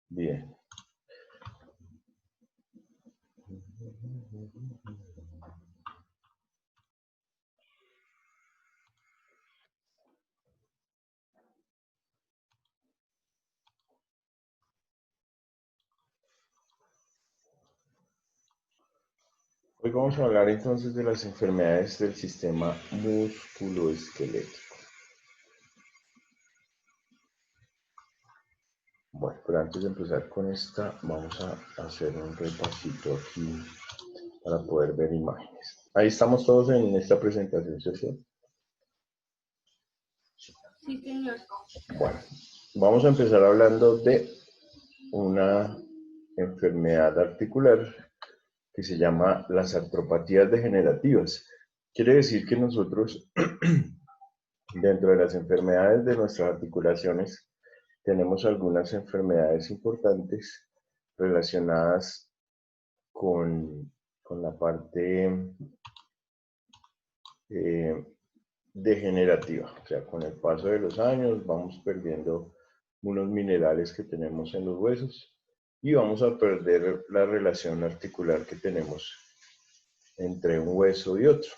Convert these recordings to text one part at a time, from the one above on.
Bien. Hoy vamos a hablar entonces de las enfermedades del sistema musculoesquelético. Bueno, pero antes de empezar con esta, vamos a hacer un repasito aquí para poder ver imágenes. Ahí estamos todos en esta presentación, ¿cierto? Sí, señor. Bueno, vamos a empezar hablando de una enfermedad articular que se llama las artropatías degenerativas. Quiere decir que nosotros, dentro de las enfermedades de nuestras articulaciones, tenemos algunas enfermedades importantes relacionadas con la parte eh, degenerativa. O sea, con el paso de los años vamos perdiendo unos minerales que tenemos en los huesos y vamos a perder la relación articular que tenemos entre un hueso y otro.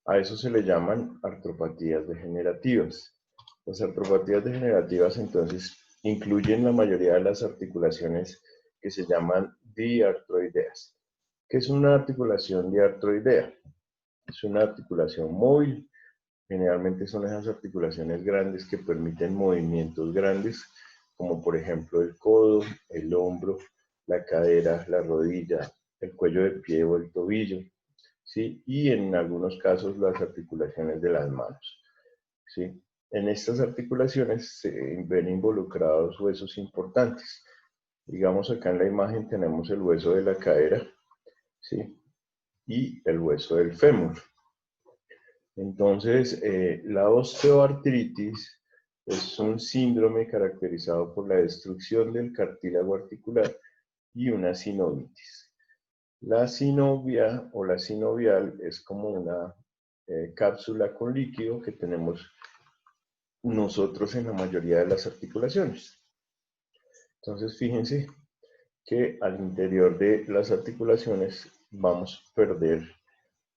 A eso se le llaman artropatías degenerativas. Las artropatías degenerativas entonces incluyen la mayoría de las articulaciones que se llaman diartroideas. ¿Qué es una articulación diartroidea? Es una articulación móvil. Generalmente son esas articulaciones grandes que permiten movimientos grandes, como por ejemplo el codo, el hombro, la cadera, la rodilla, el cuello del pie o el tobillo, ¿sí? Y en algunos casos las articulaciones de las manos, ¿sí? En estas articulaciones se ven involucrados huesos importantes. Digamos acá en la imagen tenemos el hueso de la cadera, ¿sí? Y el hueso del fémur. Entonces, la osteoartritis es un síndrome caracterizado por la destrucción del cartílago articular y una sinovitis. La sinovia o la sinovial es como una cápsula con líquido que tenemos nosotros en la mayoría de las articulaciones. Entonces, fíjense que al interior de las articulaciones vamos a perder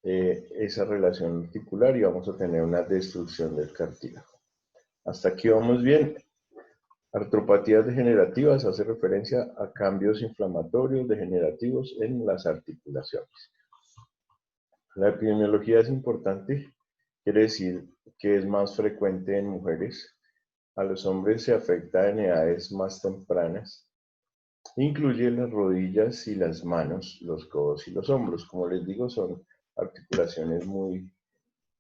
esa relación articular y vamos a tener una destrucción del cartílago. Hasta aquí vamos bien. Artropatías degenerativas hace referencia a cambios inflamatorios degenerativos en las articulaciones. La epidemiología es importante, quiere decir que es más frecuente en mujeres. A los hombres se afecta en edades más tempranas. Incluye las rodillas y las manos, los codos y los hombros. Como les digo, son articulaciones muy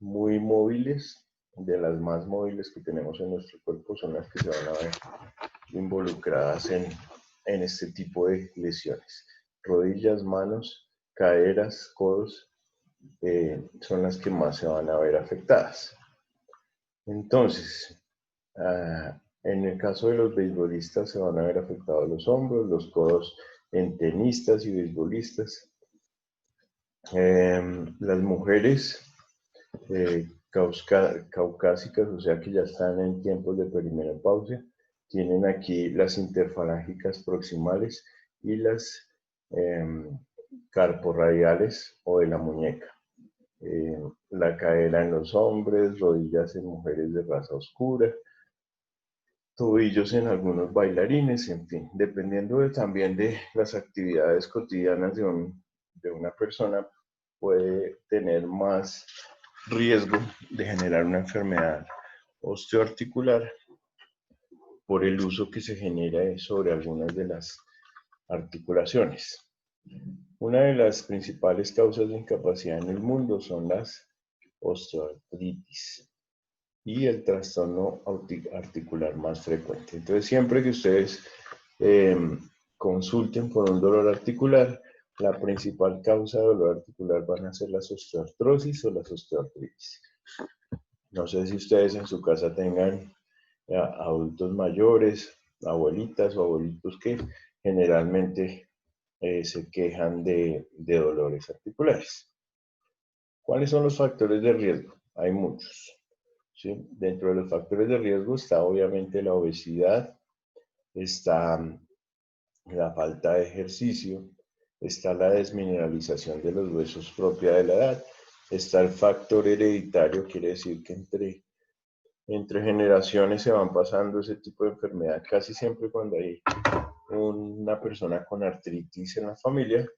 móviles. De las más móviles que tenemos en nuestro cuerpo son las que se van a ver involucradas en este tipo de lesiones. Rodillas, manos, caderas, codos son las que más se van a ver afectadas. Entonces, en el caso de los beisbolistas se van a ver afectados los hombros, los codos en tenistas y beisbolistas. Las mujeres caucásicas, o sea que ya están en tiempos de perimenopausia, tienen aquí las interfalángicas proximales y las carporradiales o de la muñeca. La cadera en los hombres, rodillas en mujeres de raza oscura, tobillos en algunos bailarines, en fin, dependiendo también de las actividades cotidianas de una persona, puede tener más riesgo de generar una enfermedad osteoarticular por el uso que se genera sobre algunas de las articulaciones. Una de las principales causas de incapacidad en el mundo son las osteoartritis y el trastorno articular más frecuente. Entonces, siempre que ustedes eh, consulten por un dolor articular, la principal causa de dolor articular van a ser las osteoartrosis o las osteoartritis. No sé si ustedes en su casa tengan adultos mayores, abuelitas o abuelitos que generalmente se quejan de dolores articulares. ¿Cuáles son los factores de riesgo? Hay muchos. ¿Sí? Dentro de los factores de riesgo está obviamente la obesidad, está la falta de ejercicio, está la desmineralización de los huesos propia de la edad, está el factor hereditario, quiere decir que entre generaciones se van pasando ese tipo de enfermedad, casi siempre cuando hay una persona con artritis en la familia,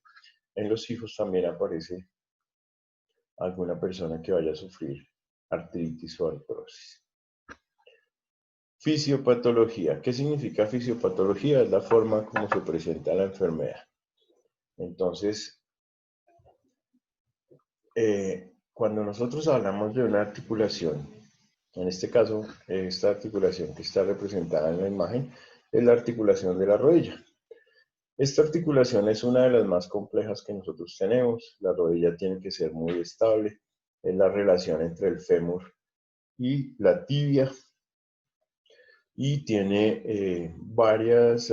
en los hijos también aparece alguna persona que vaya a sufrir artritis o artrosis. Fisiopatología. ¿Qué significa fisiopatología? Es la forma como se presenta la enfermedad. Entonces, cuando nosotros hablamos de una articulación, en este caso, esta articulación que está representada en la imagen es la articulación de la rodilla. Esta articulación es una de las más complejas que nosotros tenemos. La rodilla tiene que ser muy estable. Es la relación entre el fémur y la tibia. Y tiene varias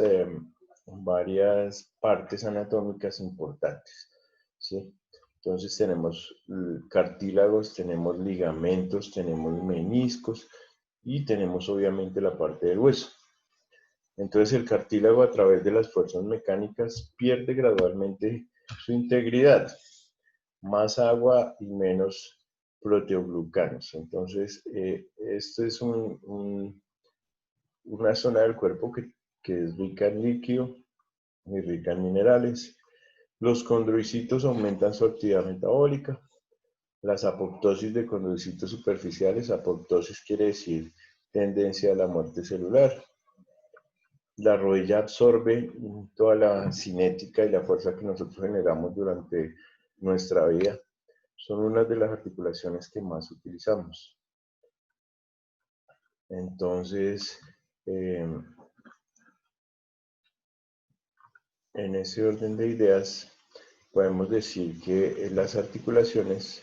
partes anatómicas importantes, ¿sí? Entonces tenemos cartílagos, tenemos ligamentos, tenemos meniscos y tenemos obviamente la parte del hueso. Entonces el cartílago a través de las fuerzas mecánicas pierde gradualmente su integridad. Más agua y menos proteoglucanos. Entonces esto es una zona del cuerpo que es rica en líquido y rica en minerales. Los condrocitos aumentan su actividad metabólica. Las apoptosis de condrocitos superficiales, apoptosis quiere decir tendencia a la muerte celular. La rodilla absorbe toda la cinética y la fuerza que nosotros generamos durante nuestra vida. Son una de las articulaciones que más utilizamos. Entonces, en ese orden de ideas, podemos decir que las articulaciones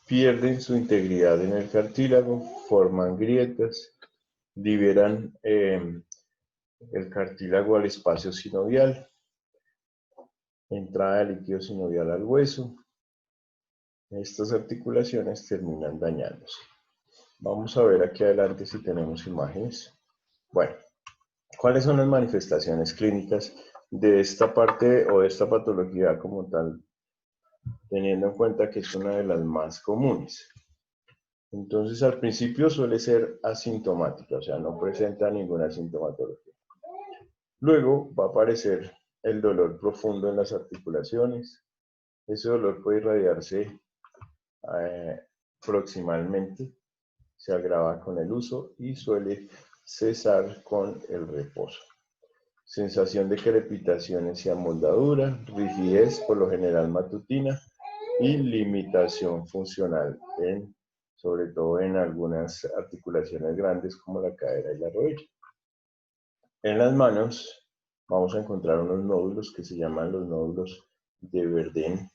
pierden su integridad en el cartílago, forman grietas, liberan el cartílago al espacio sinovial, entrada de líquido sinovial al hueso. Estas articulaciones terminan dañándose. Vamos a ver aquí adelante si tenemos imágenes. Bueno, ¿cuáles son las manifestaciones clínicas de esta parte o de esta patología como tal? Teniendo en cuenta que es una de las más comunes. Entonces, al principio suele ser asintomática, o sea, no presenta ninguna sintomatología. Luego va a aparecer el dolor profundo en las articulaciones. Ese dolor puede irradiarse proximalmente, se agrava con el uso y suele cesar con el reposo. Sensación de crepitaciones y amoldadura, rigidez por lo general matutina y limitación funcional, sobre todo en algunas articulaciones grandes como la cadera y la rodilla. En las manos vamos a encontrar unos nódulos que se llaman los nódulos de Verdén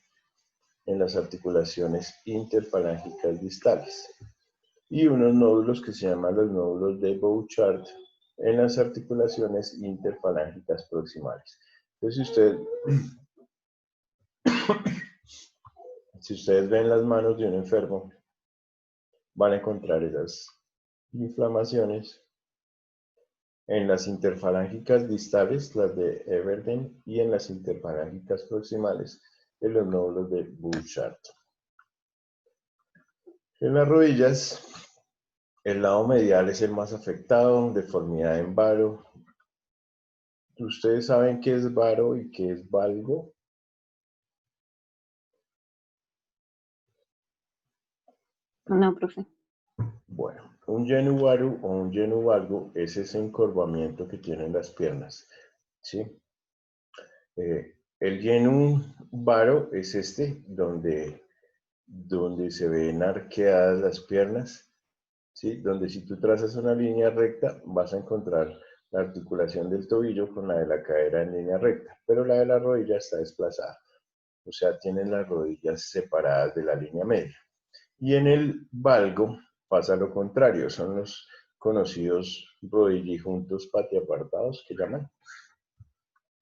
en las articulaciones interfalángicas distales y unos nódulos que se llaman los nódulos de Bouchard en las articulaciones interfalángicas proximales. Entonces, si ustedes ven las manos de un enfermo, van a encontrar esas inflamaciones en las interfalángicas distales, las de Everden, y en las interfalángicas proximales, en los nódulos de Bouchard. En las rodillas, el lado medial es el más afectado, deformidad en varo. ¿Ustedes saben qué es varo y qué es valgo? No, profe. Bueno, un genu varu o un genu valgo es ese encorvamiento que tienen las piernas, ¿sí? El genu varo es donde se ven arqueadas las piernas, ¿sí? Donde si tú trazas una línea recta vas a encontrar la articulación del tobillo con la de la cadera en línea recta, pero la de la rodilla está desplazada, o sea, tienen las rodillas separadas de la línea media. Y en el valgo pasa lo contrario, son los conocidos rodillijuntos patiapartados que llaman.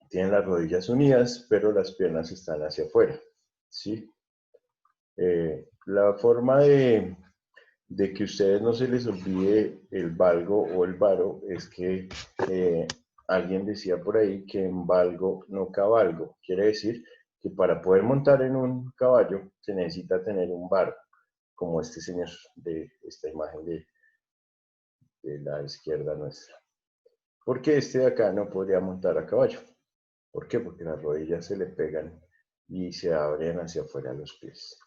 Tienen las rodillas unidas, pero las piernas están hacia afuera, ¿sí? La forma de que ustedes no se les olvide el valgo o el varo es que alguien decía por ahí que en valgo no cabalgo. Quiere decir que para poder montar en un caballo se necesita tener un varo, como este señor de esta imagen de la izquierda nuestra. ¿Por qué este de acá no podría montar a caballo? ¿Por qué? Porque las rodillas se le pegan y se abren hacia afuera los pies.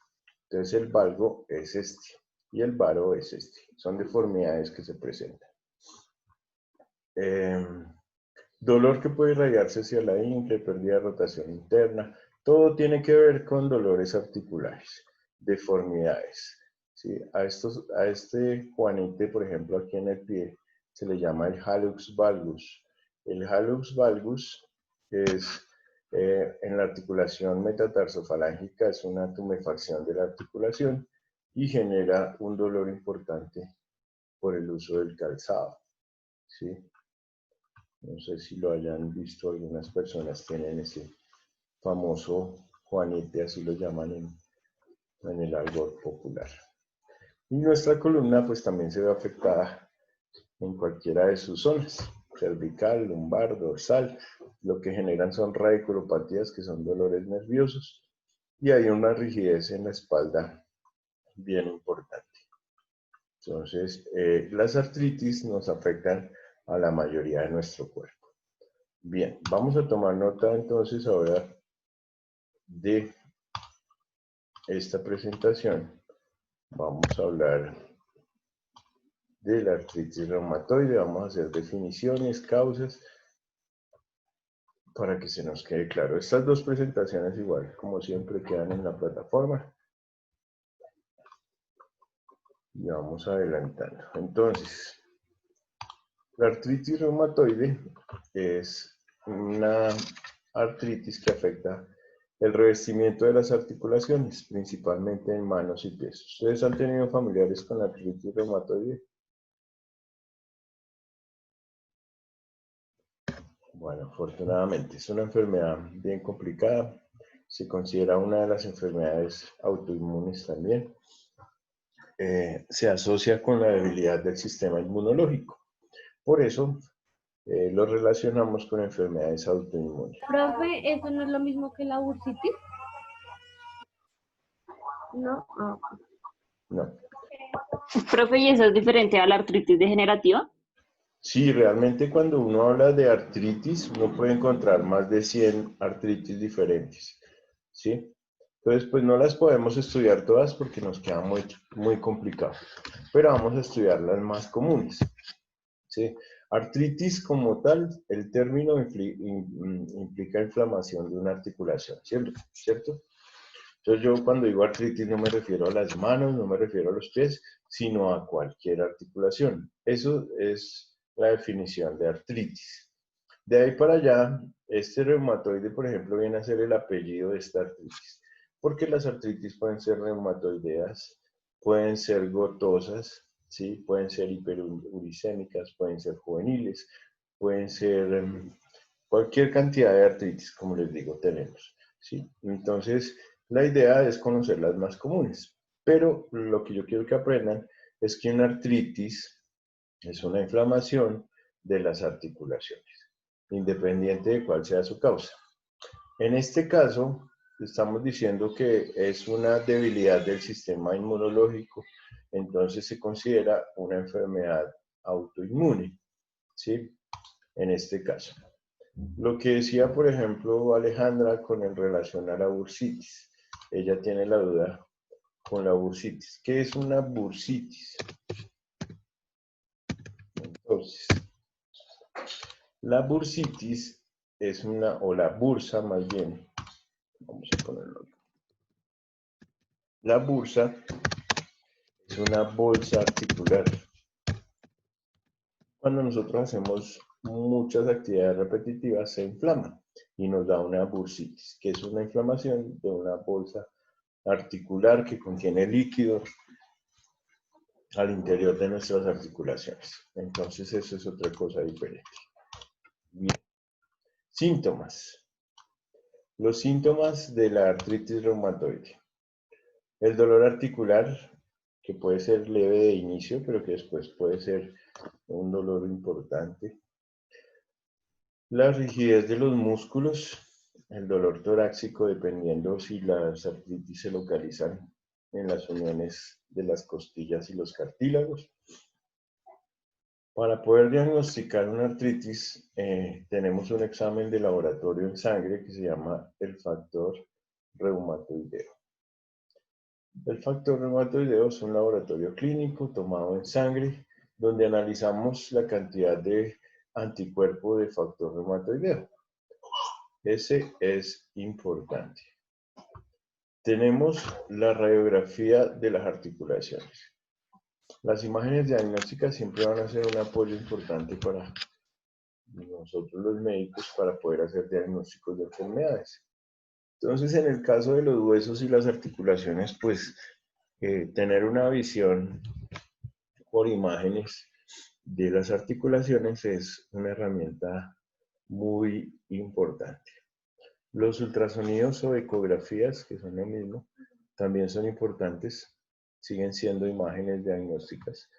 Entonces el valgo es este y el varo es este. Son deformidades que se presentan. Dolor que puede irradiarse hacia la ingle, pérdida de rotación interna. Todo tiene que ver con dolores articulares, deformidades. ¿Sí? A este Juanite, por ejemplo, aquí en el pie, se le llama el hallux valgus. El hallux valgus es en la articulación metatarsofalángica, es una tumefacción de la articulación y genera un dolor importante por el uso del calzado. ¿Sí? No sé si lo hayan visto, algunas personas tienen ese famoso Juanete, así lo llaman en el argot popular. Y nuestra columna pues también se ve afectada en cualquiera de sus zonas, cervical, lumbar, dorsal. Lo que generan son radiculopatías, que son dolores nerviosos, y hay una rigidez en la espalda bien importante. Entonces, las artritis nos afectan a la mayoría de nuestro cuerpo. Bien, vamos a tomar nota entonces ahora de esta presentación. Vamos a hablar de la artritis reumatoide, vamos a hacer definiciones, causas, para que se nos quede claro. Estas dos presentaciones igual, como siempre, quedan en la plataforma. Y vamos adelantando. Entonces, la artritis reumatoide es una artritis que afecta el revestimiento de las articulaciones, principalmente en manos y pies. ¿Ustedes han tenido familiares con artritis reumatoide? Bueno, afortunadamente es una enfermedad bien complicada. Se considera una de las enfermedades autoinmunes también. Se asocia con la debilidad del sistema inmunológico. Por eso lo relacionamos con enfermedades autoinmunes. Profe, ¿eso no es lo mismo que la bursitis? No. No. Profe, ¿y eso es diferente a la artritis degenerativa? Sí, realmente cuando uno habla de artritis, uno puede encontrar más de 100 artritis diferentes, ¿sí? Entonces, pues no las podemos estudiar todas porque nos queda muy complicado, pero vamos a estudiar las más comunes, ¿sí? Artritis como tal, el término implica inflamación de una articulación, ¿cierto? Entonces yo cuando digo artritis no me refiero a las manos, no me refiero a los pies, sino a cualquier articulación. Eso es la definición de artritis. De ahí para allá, este reumatoide, por ejemplo, viene a ser el apellido de esta artritis. Porque las artritis pueden ser reumatoideas, pueden ser gotosas, ¿sí? Pueden ser hiperuricémicas, pueden ser juveniles, pueden ser cualquier cantidad de artritis, como les digo, tenemos, ¿sí? Entonces, la idea es conocer las más comunes, pero lo que yo quiero que aprendan es que una artritis es una inflamación de las articulaciones, independiente de cuál sea su causa. En este caso, estamos diciendo que es una debilidad del sistema inmunológico, entonces se considera una enfermedad autoinmune, ¿sí? En este caso. Lo que decía, por ejemplo, Alejandra con el relación a la bursitis. Ella tiene la duda con la bursitis. ¿Qué es una bursitis? Entonces, la bursitis es o la bursa más bien, vamos a ponerlo aquí. La bursa es una bolsa articular. Cuando nosotros hacemos muchas actividades repetitivas, se inflama y nos da una bursitis, que es una inflamación de una bolsa articular que contiene líquido al interior de nuestras articulaciones. Entonces eso es otra cosa diferente. Bien. Síntomas. Los síntomas de la artritis reumatoide. El dolor articular, que puede ser leve de inicio, pero que después puede ser un dolor importante. La rigidez de los músculos, el dolor torácico, dependiendo si las artritis se localizan en las uniones de las costillas y los cartílagos. Para poder diagnosticar una artritis, tenemos un examen de laboratorio en sangre que se llama el factor reumatoideo. El factor reumatoideo es un laboratorio clínico tomado en sangre donde analizamos la cantidad de anticuerpo de factor reumatoideo. Ese es importante. Tenemos la radiografía de las articulaciones. Las imágenes diagnósticas siempre van a ser un apoyo importante para nosotros los médicos para poder hacer diagnósticos de enfermedades. Entonces, en el caso de los huesos y las articulaciones, pues tener una visión por imágenes de las articulaciones es una herramienta muy importante. Los ultrasonidos o ecografías, que son lo mismo, también son importantes, siguen siendo imágenes diagnósticas.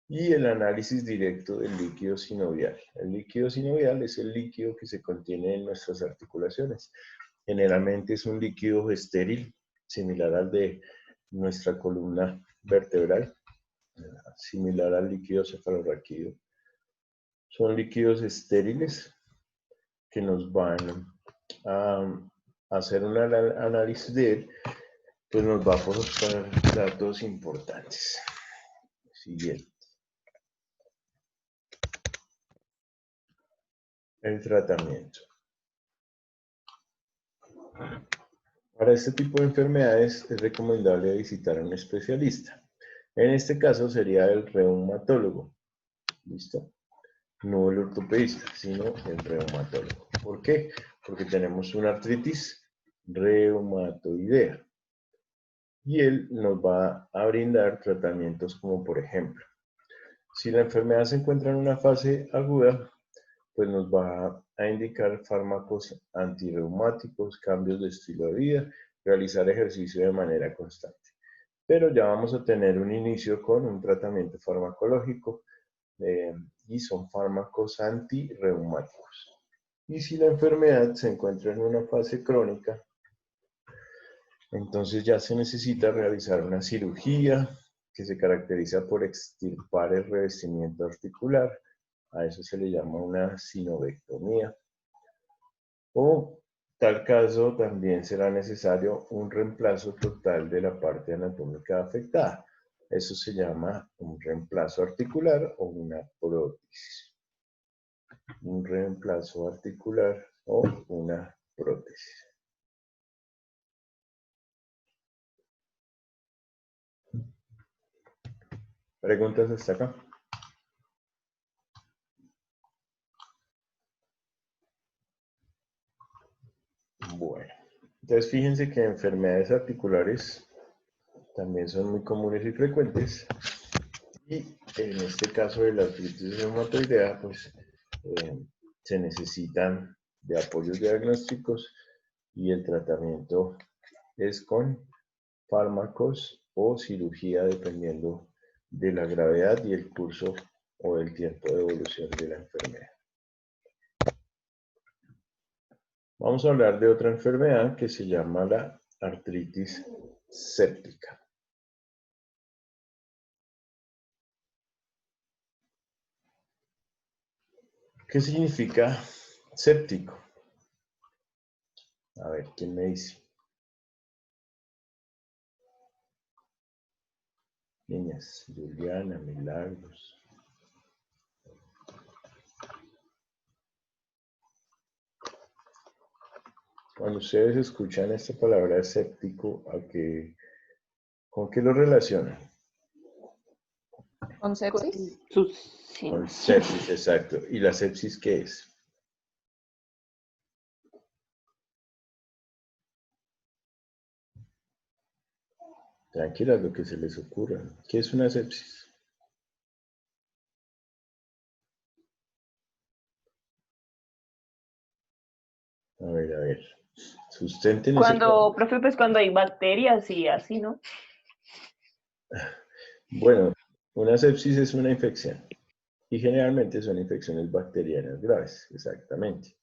Y el análisis directo del líquido sinovial. El líquido sinovial es el líquido que se contiene en nuestras articulaciones. Generalmente es un líquido estéril, similar al de nuestra columna vertebral, similar al líquido cefalorraquídeo. Son líquidos estériles que nos van a hacer un análisis de él, pues nos va a aportar datos importantes. Siguiente. El tratamiento. Para este tipo de enfermedades es recomendable visitar a un especialista. En este caso sería el reumatólogo. ¿Listo? No el ortopedista, sino el reumatólogo. ¿Por qué? Porque tenemos una artritis reumatoidea. Y él nos va a brindar tratamientos como, por ejemplo, si la enfermedad se encuentra en una fase aguda, pues nos va a indicar fármacos antirreumáticos, cambios de estilo de vida, realizar ejercicio de manera constante. Pero ya vamos a tener un inicio con un tratamiento farmacológico y son fármacos antirreumáticos. Y si la enfermedad se encuentra en una fase crónica, entonces ya se necesita realizar una cirugía que se caracteriza por extirpar el revestimiento articular. A eso se le llama una sinovectomía. O tal caso también será necesario un reemplazo total de la parte anatómica afectada. Eso se llama un reemplazo articular o una prótesis. Un reemplazo articular o una prótesis. ¿Preguntas hasta acá? Bueno, entonces fíjense que enfermedades articulares también son muy comunes y frecuentes. Y en este caso de la artritis reumatoidea, pues se necesitan de apoyos diagnósticos y el tratamiento es con fármacos o cirugía dependiendo de la gravedad y el curso o el tiempo de evolución de la enfermedad. Vamos a hablar de otra enfermedad que se llama la artritis séptica. ¿Qué significa séptico? A ver, ¿quién me dice? Niñas, Juliana, Milagros. Cuando ustedes escuchan esta palabra escéptico, ¿con qué lo relacionan? ¿Con sepsis? Con sepsis, exacto. ¿Y la sepsis qué es? Tranquilas, lo que se les ocurra. ¿Qué es una sepsis? A ver. Sustenten ese... Profe, pues cuando hay bacterias y así, Bueno, una sepsis es una infección. Y generalmente son infecciones bacterianas graves, exactamente.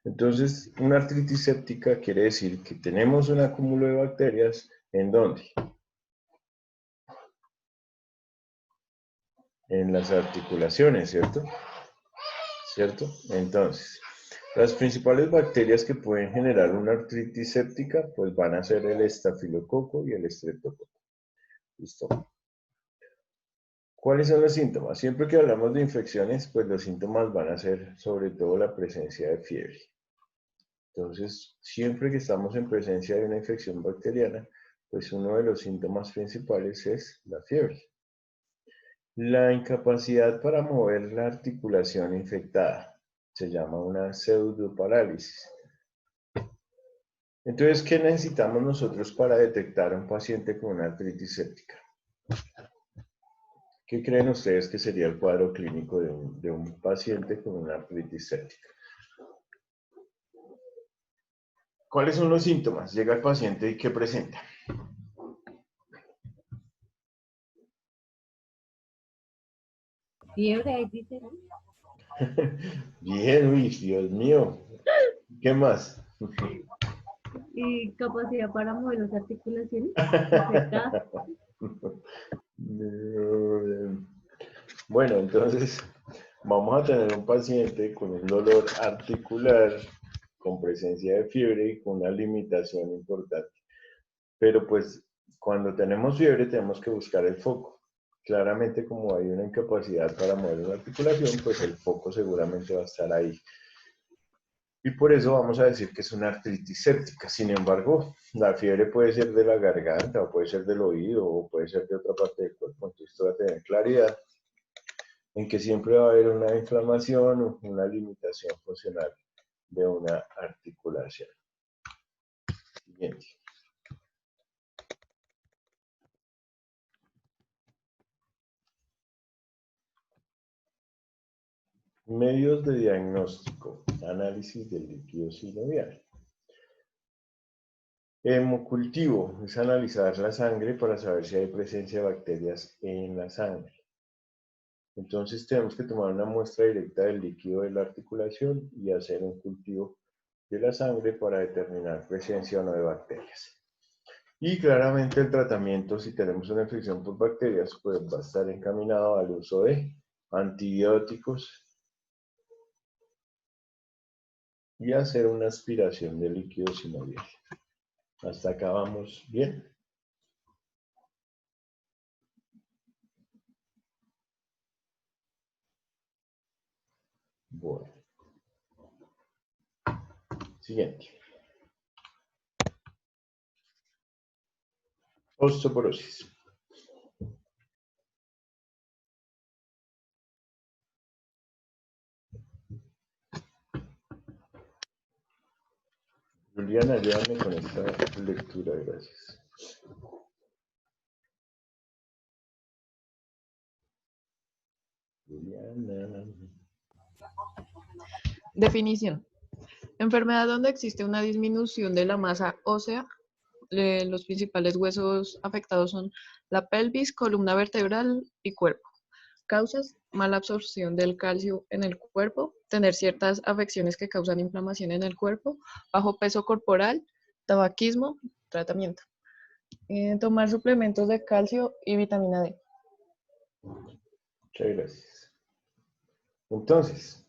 Entonces, una artritis séptica quiere decir que tenemos un acúmulo de bacterias, ¿en dónde? En las articulaciones, ¿cierto? ¿Cierto? Entonces, las principales bacterias que pueden generar una artritis séptica, pues van a ser el estafilococo y el estreptococo. ¿Listo? ¿Cuáles son los síntomas? Siempre que hablamos de infecciones, pues los síntomas van a ser sobre todo la presencia de fiebre. Entonces, siempre que estamos en presencia de una infección bacteriana, pues uno de los síntomas principales es la fiebre. La incapacidad para mover la articulación infectada se llama una pseudoparálisis. Entonces, ¿qué necesitamos nosotros para detectar a un paciente con una artritis séptica? ¿Qué creen ustedes que sería el cuadro clínico de un paciente con una artritis séptica? ¿Cuáles son los síntomas? Llega el paciente y ¿qué presenta? Fiebre, ahí dice, ¿no? Bien, uy, Dios mío. ¿Qué más? Y capacidad para mover las articulaciones afectadas. Bueno, entonces vamos a tener un paciente con un dolor articular, con presencia de fiebre y con una limitación importante. Pero pues cuando tenemos fiebre tenemos que buscar el foco. Claramente como hay una incapacidad para mover la articulación, pues el foco seguramente va a estar ahí. Y por eso vamos a decir que es una artritis séptica. Sin embargo, la fiebre puede ser de la garganta, o puede ser del oído, o puede ser de otra parte del cuerpo. Entonces, esto va a tener claridad en que siempre va a haber una inflamación o una limitación funcional de una articulación. Siguiente. Medios de diagnóstico. Análisis del líquido sinovial. Hemocultivo es analizar la sangre para saber si hay presencia de bacterias en la sangre. Entonces tenemos que tomar una muestra directa del líquido de la articulación y hacer un cultivo de la sangre para determinar presencia o no de bacterias. Y claramente el tratamiento, si tenemos una infección por bacterias, pues va a estar encaminado al uso de antibióticos y hacer una aspiración de líquido sinovial. Hasta acá vamos bien. Bueno. Siguiente. Osteoporosis. Juliana, ayúdame con esta lectura, gracias. Juliana. Definición. Enfermedad donde existe una disminución de la masa ósea. Los principales huesos afectados son la pelvis, columna vertebral y cuerpo. Causas: mala absorción del calcio en el cuerpo, tener ciertas afecciones que causan inflamación en el cuerpo, bajo peso corporal, tabaquismo, tratamiento. Tomar suplementos de calcio y vitamina D. Muchas gracias. Entonces,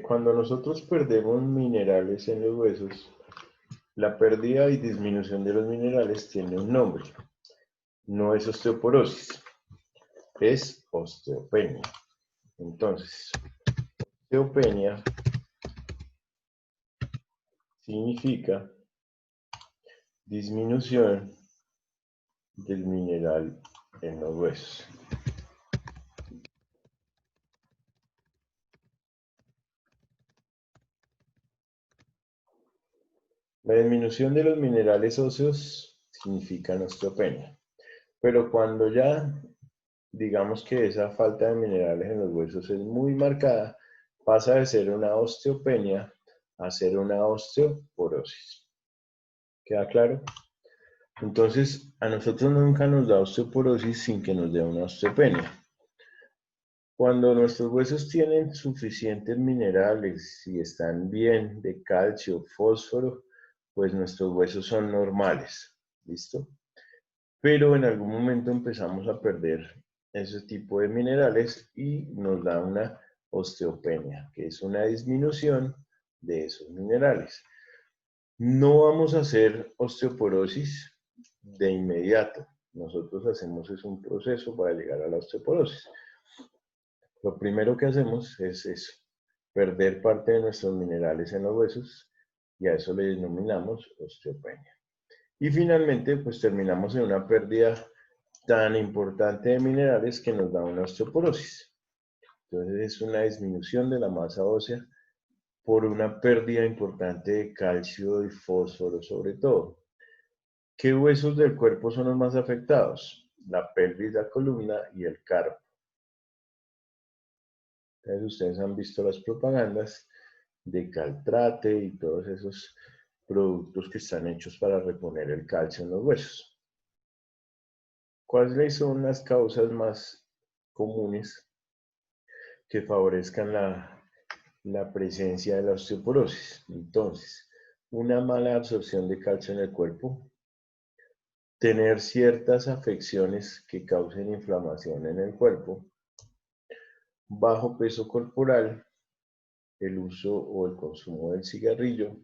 cuando nosotros perdemos minerales en los huesos, la pérdida y disminución de los minerales tiene un nombre. No es osteoporosis, es osteopenia. Entonces, osteopenia significa disminución del mineral en los huesos. La disminución de los minerales óseos significa osteopenia. Pero cuando ya digamos que esa falta de minerales en los huesos es muy marcada, pasa de ser una osteopenia a ser una osteoporosis. ¿Queda claro? Entonces, a nosotros nunca nos da osteoporosis sin que nos dé una osteopenia. Cuando nuestros huesos tienen suficientes minerales y están bien de calcio, fósforo, pues nuestros huesos son normales, ¿listo? Pero en algún momento empezamos a perder ese tipo de minerales y nos da una osteopenia, que es una disminución de esos minerales. No vamos a hacer osteoporosis de inmediato. Nosotros hacemos es un proceso para llegar a la osteoporosis. Lo primero que hacemos es eso, perder parte de nuestros minerales en los huesos y a eso le denominamos osteopenia. Y finalmente, pues terminamos en una pérdida tan importante de minerales que nos da una osteoporosis. Entonces es una disminución de la masa ósea por una pérdida importante de calcio y fósforo sobre todo. ¿Qué huesos del cuerpo son los más afectados? La pelvis, la columna y el carpo. Entonces ustedes han visto las propagandas de Caltrate y todos esos productos que están hechos para reponer el calcio en los huesos. ¿Cuáles son las causas más comunes que favorezcan la presencia de la osteoporosis? Entonces, una mala absorción de calcio en el cuerpo, tener ciertas afecciones que causen inflamación en el cuerpo, bajo peso corporal, el uso o el consumo del cigarrillo,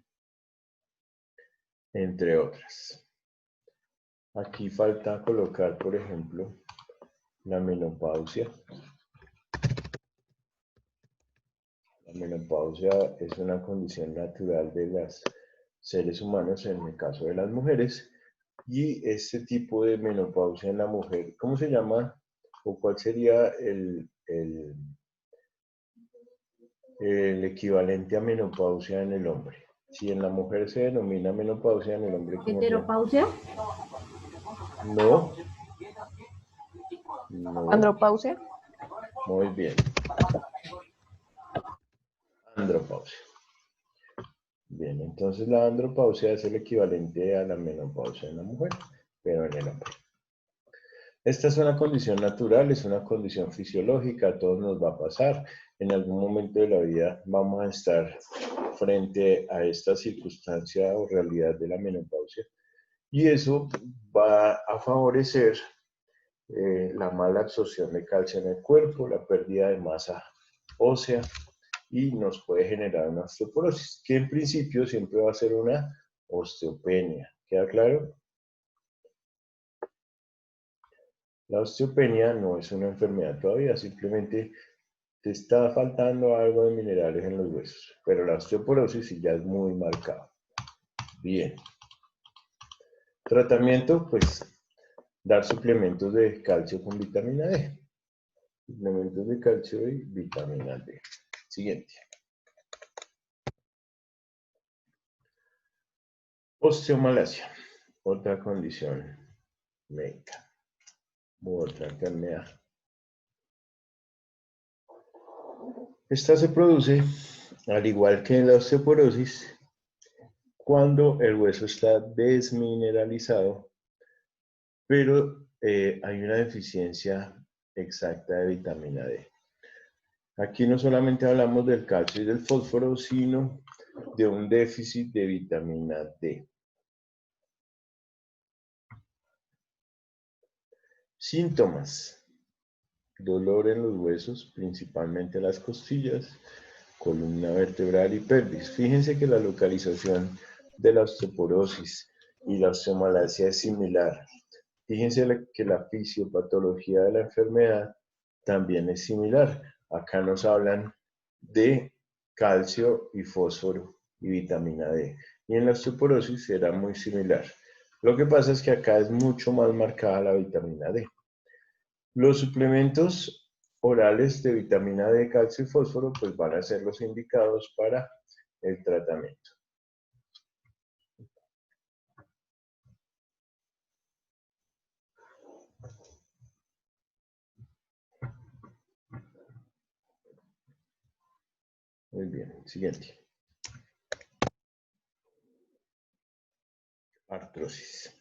entre otras. Aquí falta colocar, por ejemplo, la menopausia. La menopausia es una condición natural de los seres humanos, en el caso de las mujeres, y este tipo de menopausia en la mujer, ¿cómo se llama? ¿O cuál sería el equivalente a menopausia en el hombre? Si en la mujer se denomina menopausia, en el hombre, ¿cómo se llama? ¿Heteropausia? No. No. Andropausia. Muy bien. Andropausia. Bien, entonces la andropausia es el equivalente a la menopausia en la mujer, pero en el hombre. Esta es una condición natural, es una condición fisiológica, a todos nos va a pasar. En algún momento de la vida vamos a estar frente a esta circunstancia o realidad de la menopausia. Y eso va a favorecer la mala absorción de calcio en el cuerpo, la pérdida de masa ósea y nos puede generar una osteoporosis, que en principio siempre va a ser una osteopenia. ¿Queda claro? La osteopenia no es una enfermedad todavía, simplemente te está faltando algo de minerales en los huesos, pero la osteoporosis sí ya es muy marcada. Bien. Tratamiento, pues, dar suplementos de calcio con vitamina D. Suplementos de calcio y vitamina D. Siguiente. Osteomalacia, otra condición médica, otra enfermedad. Esta se produce, al igual que en la osteoporosis, cuando el hueso está desmineralizado, pero hay una deficiencia exacta de vitamina D. Aquí no solamente hablamos del calcio y del fósforo, sino de un déficit de vitamina D. Síntomas: dolor en los huesos, principalmente las costillas, columna vertebral y pelvis. Fíjense que la localización de la osteoporosis y la osteomalacia es similar. Fíjense que la fisiopatología de la enfermedad también es similar. Acá nos hablan de calcio y fósforo y vitamina D. Y en la osteoporosis será muy similar. Lo que pasa es que acá es mucho más marcada la vitamina D. Los suplementos orales de vitamina D, calcio y fósforo pues van a ser los indicados para el tratamiento. Muy bien, siguiente. Artrosis.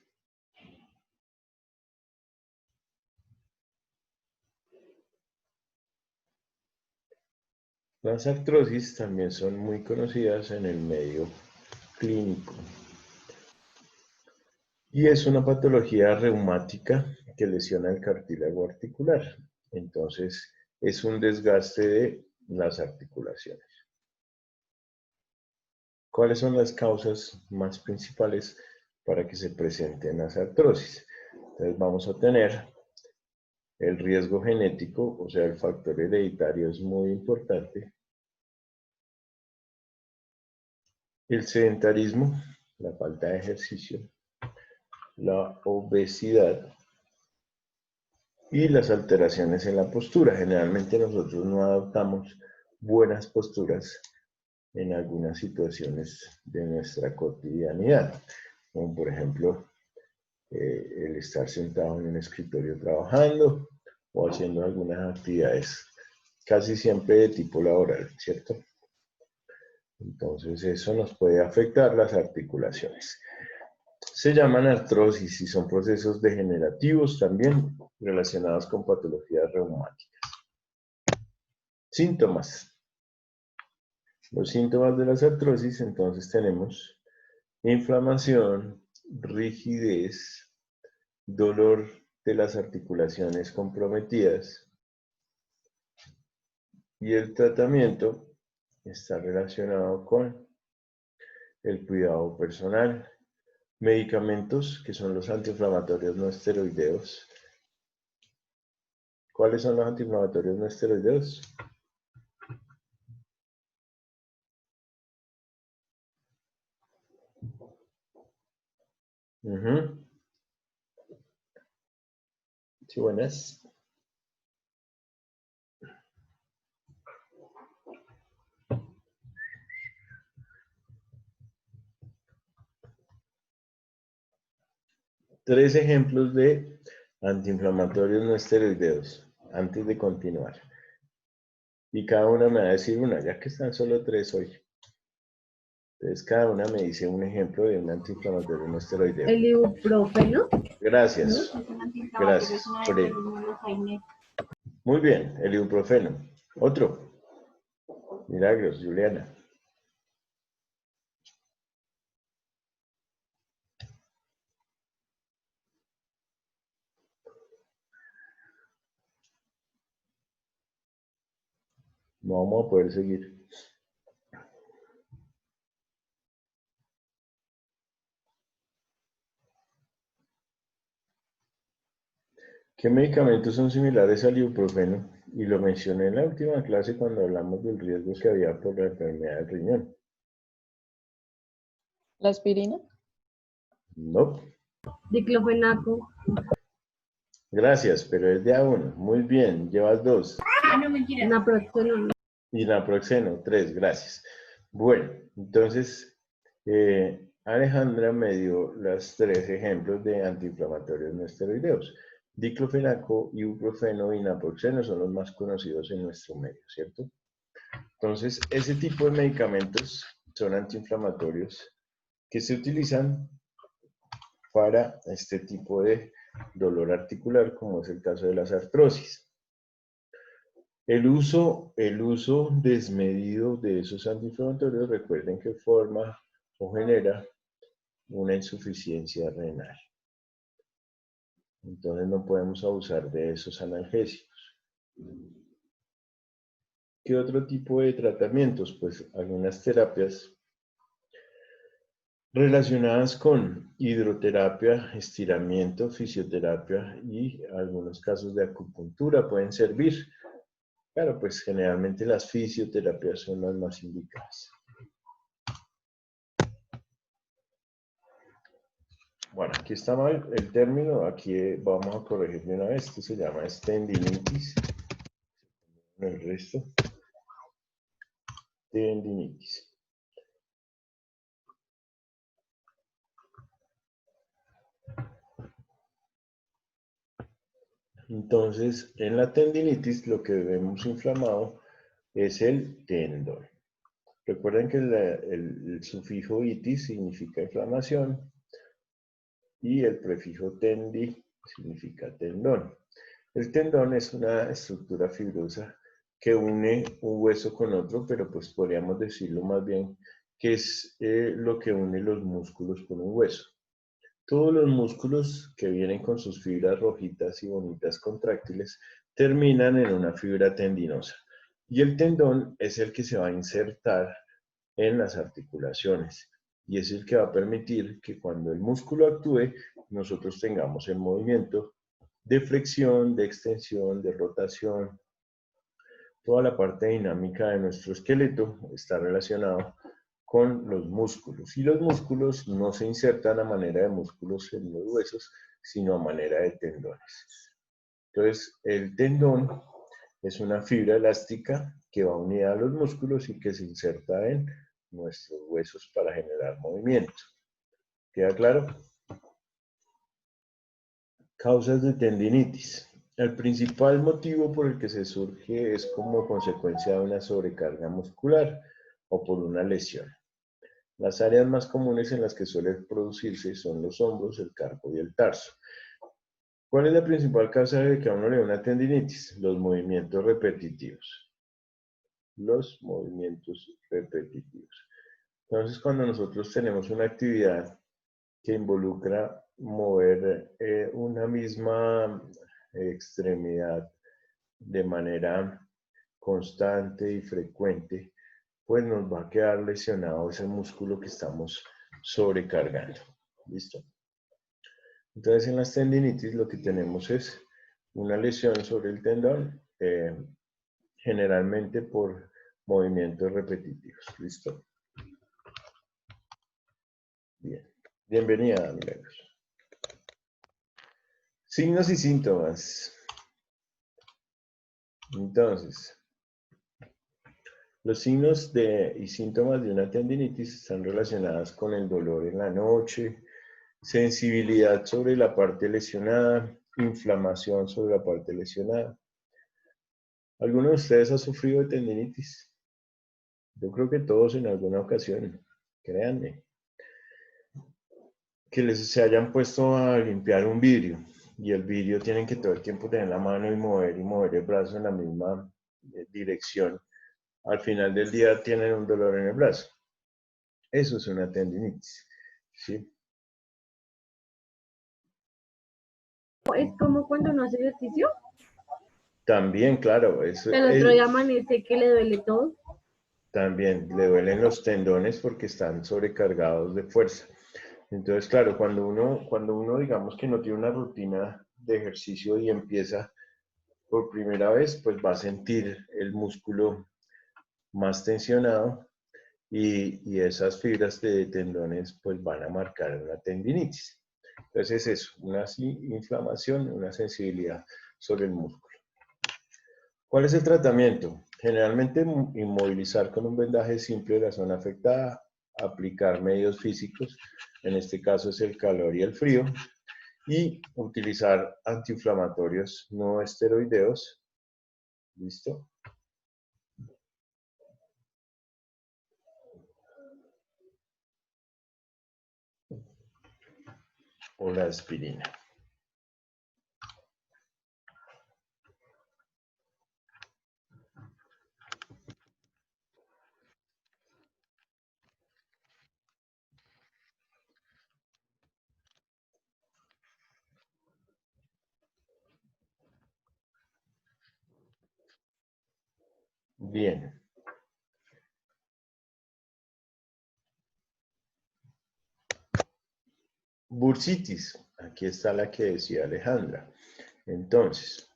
Las artrosis también son muy conocidas en el medio clínico. Y es una patología reumática que lesiona el cartílago articular. Entonces, es un desgaste de las articulaciones. ¿Cuáles son las causas más principales para que se presenten las artrosis? Entonces, vamos a tener el riesgo genético, o sea, el factor hereditario es muy importante. El sedentarismo, la falta de ejercicio, la obesidad y las alteraciones en la postura. Generalmente nosotros no adoptamos buenas posturas en algunas situaciones de nuestra cotidianidad, como por ejemplo el estar sentado en un escritorio trabajando o haciendo algunas actividades casi siempre de tipo laboral, ¿cierto? Entonces eso nos puede afectar las articulaciones. Se llaman artrosis y son procesos degenerativos también relacionados con patologías reumáticas. Síntomas. Los síntomas de las artrosis, entonces tenemos inflamación, rigidez, dolor de las articulaciones comprometidas y el tratamiento está relacionado con el cuidado personal, medicamentos que son los antiinflamatorios no esteroideos. ¿Cuáles son los antiinflamatorios no esteroideos? Sí, buenas. Tres ejemplos de antiinflamatorios no esteroideos antes de continuar. Y cada una me va a decir una, ya que están solo tres hoy. Entonces cada una me dice un ejemplo de un antiinflamatorio no esteroideo. El ibuprofeno. Gracias. Gracias. Muy bien, el ibuprofeno. Otro. Milagros, Juliana. No vamos a poder seguir. ¿Qué medicamentos son similares al ibuprofeno? Y lo mencioné en la última clase cuando hablamos del riesgo que había por la enfermedad del riñón. ¿La aspirina? No. Diclofenaco. Gracias, pero es de a uno. Muy bien, llevas dos. No, mentira. Naproxeno. Y naproxeno, tres, gracias. Bueno, entonces, Alejandra me dio los tres ejemplos de antiinflamatorios no esteroideos. Diclofenaco, ibuprofeno y naproxeno son los más conocidos en nuestro medio, ¿cierto? Entonces, ese tipo de medicamentos son antiinflamatorios que se utilizan para este tipo de dolor articular, como es el caso de las artrosis. El uso desmedido de esos antiinflamatorios, recuerden que forma o genera una insuficiencia renal. Entonces no podemos abusar de esos analgésicos. ¿Qué otro tipo de tratamientos? Pues algunas terapias relacionadas con hidroterapia, estiramiento, fisioterapia y algunos casos de acupuntura pueden servir. Claro, pues generalmente las fisioterapias son las más indicadas. Bueno, aquí está mal el término, aquí vamos a corregir de una vez. Esto se llama tendinitis. El resto, tendinitis. Entonces, en la tendinitis lo que vemos inflamado es el tendón. Recuerden que el sufijo itis significa inflamación y el prefijo tendi significa tendón. El tendón es una estructura fibrosa que une un hueso con otro, pero pues podríamos decirlo más bien que es lo que une los músculos con un hueso. Todos los músculos que vienen con sus fibras rojitas y bonitas contráctiles terminan en una fibra tendinosa. Y el tendón es el que se va a insertar en las articulaciones y es el que va a permitir que cuando el músculo actúe, nosotros tengamos el movimiento de flexión, de extensión, de rotación. Toda la parte dinámica de nuestro esqueleto está relacionado con los músculos. Y los músculos no se insertan a manera de músculos en los huesos, sino a manera de tendones. Entonces, el tendón es una fibra elástica que va unida a los músculos y que se inserta en nuestros huesos para generar movimiento. ¿Queda claro? Causas de tendinitis. El principal motivo por el que se surge es como consecuencia de una sobrecarga muscular o por una lesión. Las áreas más comunes en las que suele producirse son los hombros, el carpo y el tarso. ¿Cuál es la principal causa de que a uno le dé una tendinitis? Los movimientos repetitivos. Los movimientos repetitivos. Entonces, cuando nosotros tenemos una actividad que involucra mover una misma extremidad de manera constante y frecuente, pues nos va a quedar lesionado ese músculo que estamos sobrecargando. ¿Listo? Entonces, en las tendinitis lo que tenemos es una lesión sobre el tendón, generalmente por movimientos repetitivos. ¿Listo? Bien. Bienvenida, Milagros. Signos y síntomas. Entonces, los signos y síntomas de una tendinitis están relacionados con el dolor en la noche, sensibilidad sobre la parte lesionada, inflamación sobre la parte lesionada. ¿Alguno de ustedes ha sufrido de tendinitis? Yo creo que todos en alguna ocasión, créanme. Que se hayan puesto a limpiar un vidrio y el vidrio tienen que todo el tiempo tener la mano y mover el brazo en la misma dirección. Al final del día tienen un dolor en el brazo. Eso es una tendinitis, ¿sí? Es como cuando uno hace ejercicio. También, claro, eso El otro día amanece que le duele todo. también le duelen los tendones porque están sobrecargados de fuerza. Entonces, claro, cuando uno digamos que no tiene una rutina de ejercicio y empieza por primera vez, pues va a sentir el músculo más tensionado y esas fibras de tendones pues van a marcar una tendinitis. Entonces es eso, una inflamación, una sensibilidad sobre el músculo. ¿Cuál es el tratamiento? Generalmente inmovilizar con un vendaje simple la zona afectada, aplicar medios físicos, en este caso es el calor y el frío, y utilizar antiinflamatorios no esteroideos. ¿Listo? O la aspirina. Bien. Bursitis. Aquí está la que decía Alejandra. Entonces,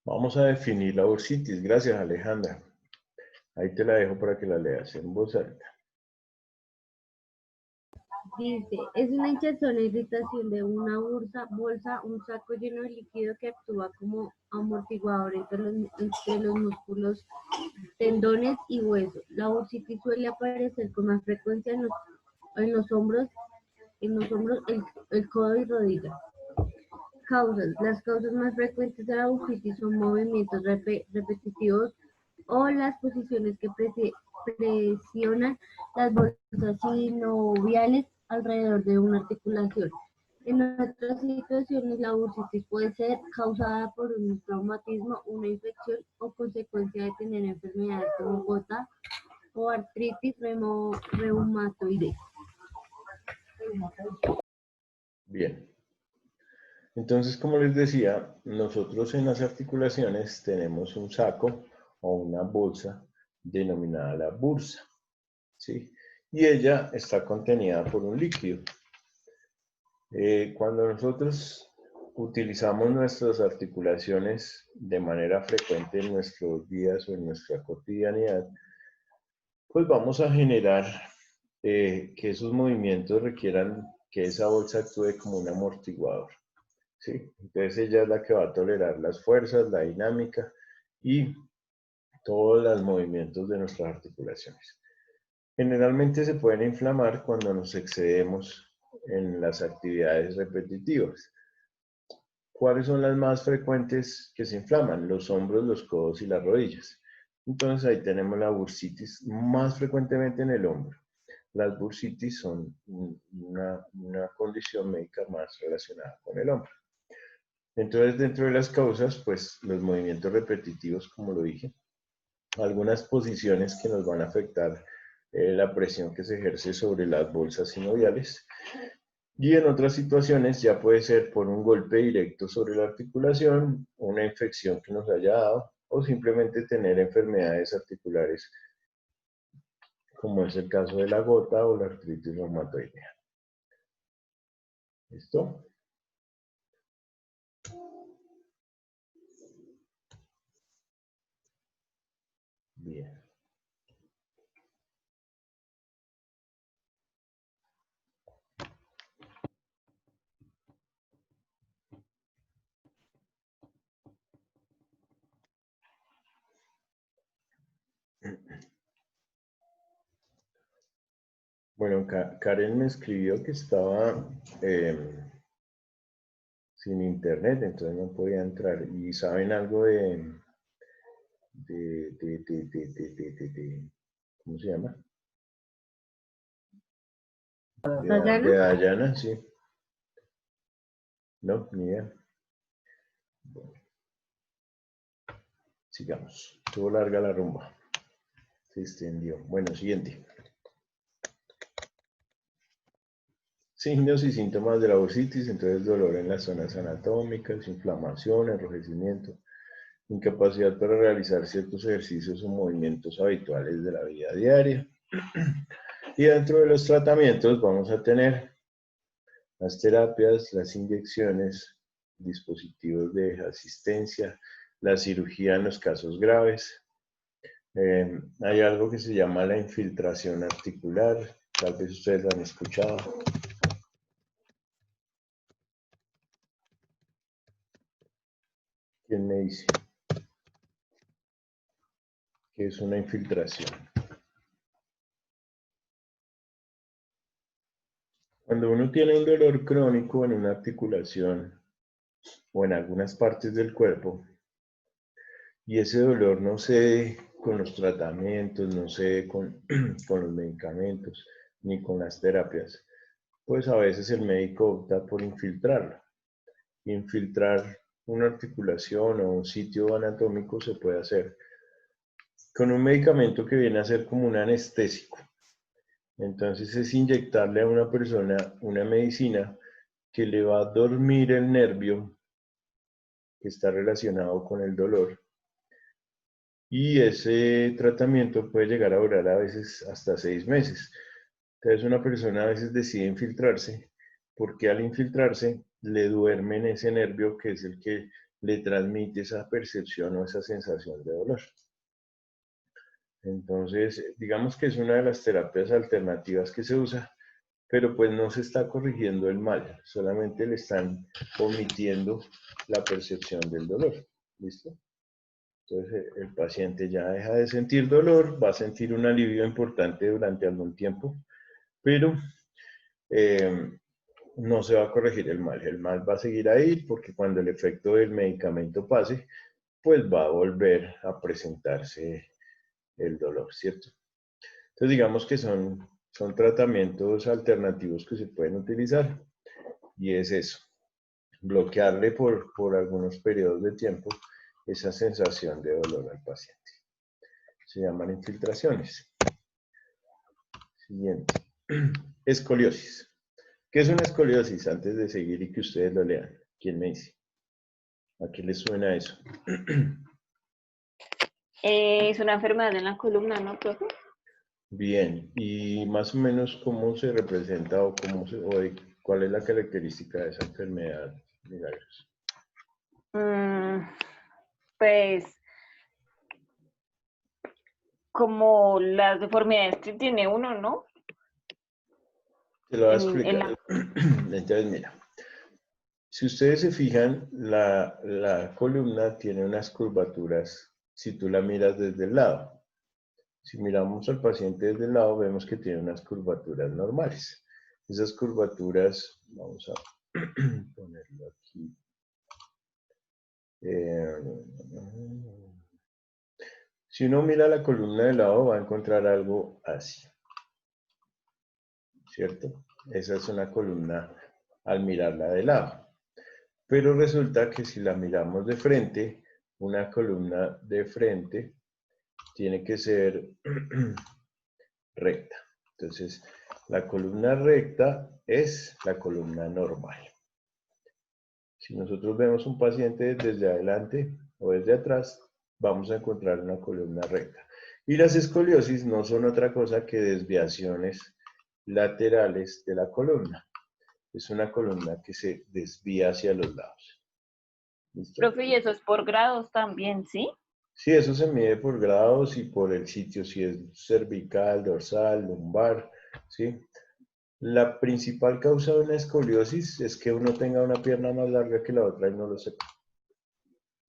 vamos a definir la bursitis. Gracias, Alejandra. Ahí te la dejo para que la leas en voz alta. Dice, es una hinchazón e irritación de una bolsa, un saco lleno de líquido que actúa como amortiguador entre los músculos, tendones y huesos. La bursitis suele aparecer con más frecuencia en los hombros, el codo y rodilla. Causas. Las causas más frecuentes de la bursitis son movimientos repetitivos o las posiciones que presionan las bolsas sinoviales alrededor de una articulación. En otras situaciones, la bursitis puede ser causada por un traumatismo, una infección o consecuencia de tener enfermedades como gota o artritis reumatoide. Bien. Entonces, como les decía, nosotros en las articulaciones tenemos un saco o una bolsa denominada la bursa, ¿sí? Y ella está contenida por un líquido. Cuando nosotros utilizamos nuestras articulaciones de manera frecuente en nuestros días o en nuestra cotidianidad, pues vamos a generar que esos movimientos requieran que esa bolsa actúe como un amortiguador, ¿sí? Entonces ella es la que va a tolerar las fuerzas, la dinámica y todos los movimientos de nuestras articulaciones. Generalmente se pueden inflamar cuando nos excedemos en las actividades repetitivas. ¿Cuáles son las más frecuentes que se inflaman? Los hombros, los codos y las rodillas. Entonces ahí tenemos la bursitis más frecuentemente en el hombro. Las bursitis son una condición médica más relacionada con el hombro. Entonces, dentro de las causas, pues los movimientos repetitivos, como lo dije, algunas posiciones que nos van a afectar la presión que se ejerce sobre las bolsas sinoviales, y en otras situaciones ya puede ser por un golpe directo sobre la articulación, una infección que nos haya dado, o simplemente tener enfermedades articulares, como es el caso de la gota o la artritis reumatoidea. ¿Listo? Bien. Bueno, Karen me escribió que estaba sin internet, entonces no podía entrar. ¿Y saben algo de ¿cómo se llama? De Dayana, sí. No, ni idea. Bueno, sigamos. Estuvo larga la rumba. Se extendió. Bueno, siguiente. Signos y síntomas de la bursitis, entonces dolor en las zonas anatómicas, inflamación, enrojecimiento, incapacidad para realizar ciertos ejercicios o movimientos habituales de la vida diaria. Y dentro de los tratamientos vamos a tener las terapias, las inyecciones, dispositivos de asistencia, la cirugía en los casos graves. Hay algo que se llama la infiltración articular, tal vez ustedes lo han escuchado. ¿Quién me dice qué es una infiltración? Cuando uno tiene un dolor crónico en una articulación o en algunas partes del cuerpo, y ese dolor no cede con los tratamientos, no cede con los medicamentos, ni con las terapias, pues a veces el médico opta por infiltrarlo. Infiltrar una articulación o un sitio anatómico se puede hacer con un medicamento que viene a ser como un anestésico. Entonces es inyectarle a una persona una medicina que le va a dormir el nervio que está relacionado con el dolor. Y ese tratamiento puede llegar a durar a veces hasta 6 meses. Entonces una persona a veces decide infiltrarse porque al infiltrarse le duermen ese nervio que es el que le transmite esa percepción o esa sensación de dolor. Entonces, digamos que es una de las terapias alternativas que se usa, pero pues no se está corrigiendo el mal, solamente le están omitiendo la percepción del dolor. ¿Listo? Entonces el paciente ya deja de sentir dolor, va a sentir un alivio importante durante algún tiempo, pero no se va a corregir el mal va a seguir ahí porque cuando el efecto del medicamento pase, pues va a volver a presentarse el dolor, ¿cierto? Entonces digamos que son tratamientos alternativos que se pueden utilizar. y es eso, bloquearle por algunos periodos de tiempo esa sensación de dolor al paciente. Se llaman infiltraciones. Siguiente. Escoliosis. ¿Qué es una escoliosis? Antes de seguir y que ustedes lo lean. ¿Quién me dice? ¿A qué les suena eso? Es una enfermedad en la columna, ¿no, profe? Bien. ¿Y más o menos cómo se representa o cuál es la característica de esa enfermedad, Milagros? Pues como las deformidades que tiene uno, ¿no? Te lo voy a En explicar. Entonces, mira. Si ustedes se fijan, la columna tiene unas curvaturas si tú la miras desde el lado. Si miramos al paciente desde el lado, vemos que tiene unas curvaturas normales. Esas curvaturas, vamos a ponerlo aquí. Si uno mira la columna de lado, va a encontrar algo así. ¿Cierto? Esa es una columna al mirarla de lado. Pero resulta que si la miramos de frente, una columna de frente tiene que ser recta. Entonces, la columna recta es la columna normal. Si nosotros vemos un paciente desde adelante o desde atrás, vamos a encontrar una columna recta. Y las escoliosis no son otra cosa que desviaciones laterales de la columna. Es una columna que se desvía hacia los lados. ¿Listo? profe, y eso es por grados también, ¿sí? Sí, eso se mide por grados y por el sitio, si es cervical, dorsal, lumbar, ¿sí? La principal causa de una escoliosis es que uno tenga una pierna más larga que la otra y no lo sepa.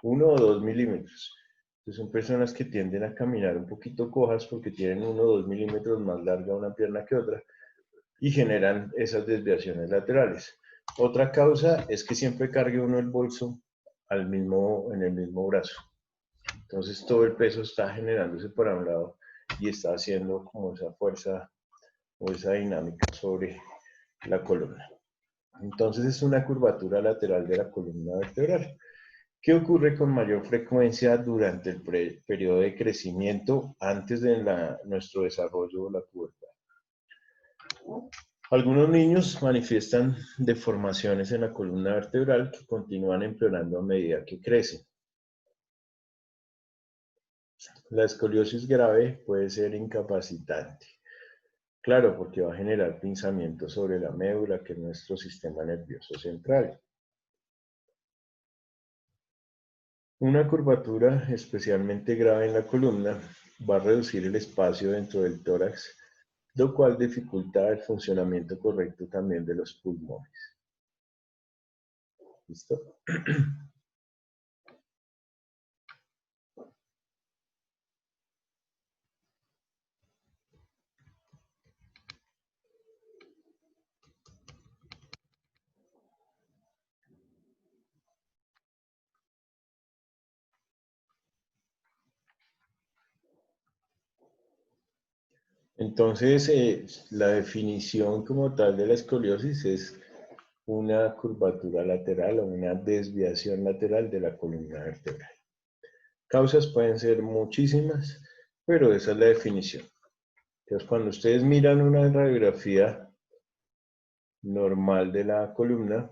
1 o 2 milímetros. Entonces son personas que tienden a caminar un poquito cojas porque tienen 1 o 2 milímetros más larga una pierna que otra y generan esas desviaciones laterales. Otra causa es que siempre cargue uno el bolso en el mismo brazo. Entonces todo el peso está generándose para un lado y está haciendo como esa fuerza o esa dinámica sobre la columna. Entonces es una curvatura lateral de la columna vertebral. ¿Qué ocurre con mayor frecuencia durante el periodo de crecimiento antes de nuestro desarrollo o la pubertad? Algunos niños manifiestan deformaciones en la columna vertebral que continúan empeorando a medida que crecen. La escoliosis grave puede ser incapacitante. Claro, porque va a generar pinzamiento sobre la médula, que es nuestro sistema nervioso central. Una curvatura especialmente grave en la columna va a reducir el espacio dentro del tórax, lo cual dificulta el funcionamiento correcto también de los pulmones. ¿Listo? Entonces, la definición como tal de la escoliosis es una curvatura lateral o una desviación lateral de la columna vertebral. Causas pueden ser muchísimas, pero esa es la definición. Entonces, cuando ustedes miran una radiografía normal de la columna,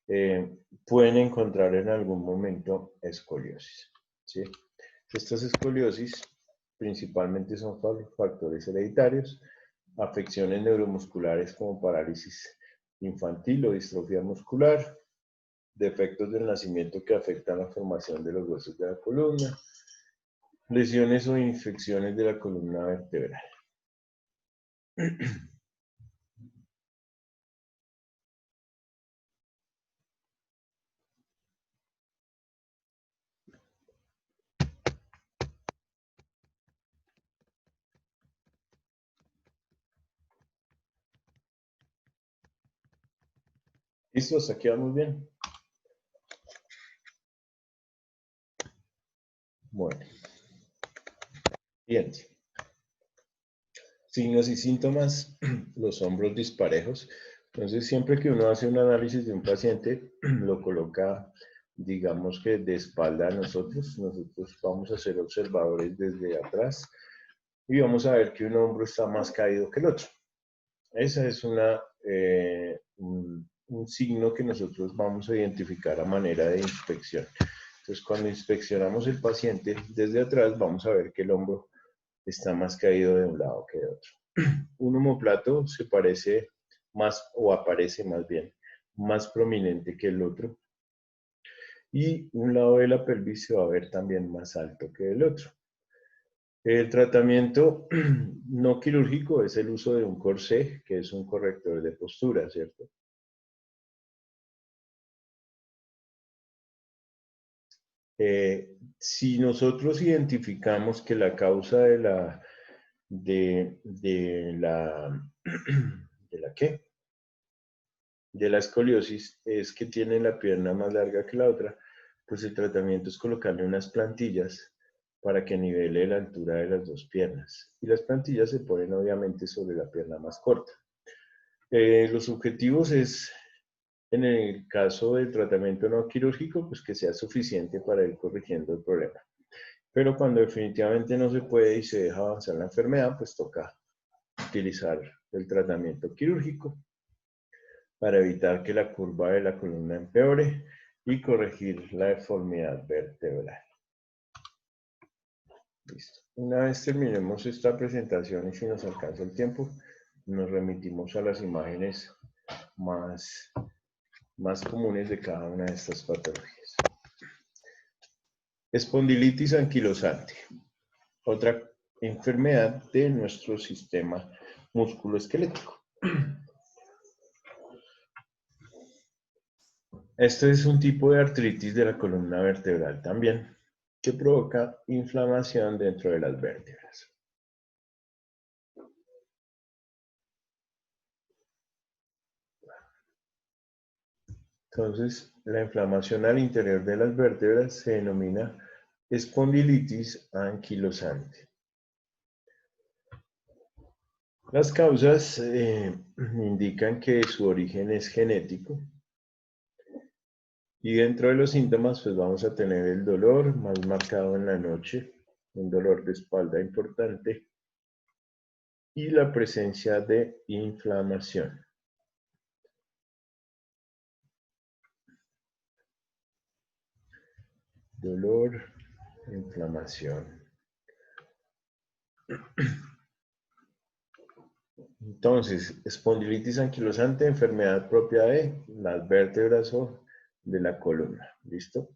pueden encontrar en algún momento escoliosis, ¿sí? Estas escoliosis principalmente son factores hereditarios, afecciones neuromusculares como parálisis infantil o distrofia muscular, defectos del nacimiento que afectan la formación de los huesos de la columna, lesiones o infecciones de la columna vertebral. ¿Listo? ¿Hasta aquí vamos bien? Bueno. Bien. Signos y síntomas, los hombros disparejos. Entonces, siempre que uno hace un análisis de un paciente, lo coloca, digamos que de espalda a nosotros. Nosotros vamos a ser observadores desde atrás y vamos a ver que un hombro está más caído que el otro. Esa es un signo que nosotros vamos a identificar a manera de inspección. Entonces, cuando inspeccionamos el paciente desde atrás, vamos a ver que el hombro está más caído de un lado que de otro. Un omóplato se parece más, o aparece más bien, más prominente que el otro. Y un lado de la pelvis se va a ver también más alto que el otro. El tratamiento no quirúrgico es el uso de un corsé, que es un corrector de postura, ¿cierto? Si nosotros identificamos que la causa de la ¿qué? De la escoliosis es que tiene la pierna más larga que la otra, pues el tratamiento es colocarle unas plantillas para que nivele la altura de las dos piernas. Y las plantillas se ponen obviamente sobre la pierna más corta. Los objetivos es, en el caso del tratamiento no quirúrgico, pues que sea suficiente para ir corrigiendo el problema. Pero cuando definitivamente no se puede y se deja avanzar la enfermedad, pues toca utilizar el tratamiento quirúrgico para evitar que la curva de la columna empeore y corregir la deformidad vertebral. Listo. Una vez terminemos esta presentación y si nos alcanza el tiempo, nos remitimos a las imágenes más comunes de cada una de estas patologías. Espondilitis anquilosante, otra enfermedad de nuestro sistema musculoesquelético. Este es un tipo de artritis de la columna vertebral también, que provoca inflamación dentro de las vértebras. Entonces, la inflamación al interior de las vértebras se denomina espondilitis anquilosante. Las causas indican que su origen es genético. Y dentro de los síntomas, pues vamos a tener el dolor más marcado en la noche, un dolor de espalda importante y la presencia de inflamación. Dolor, inflamación. Entonces, espondilitis anquilosante, enfermedad propia de las vértebras o de la columna. ¿Listo?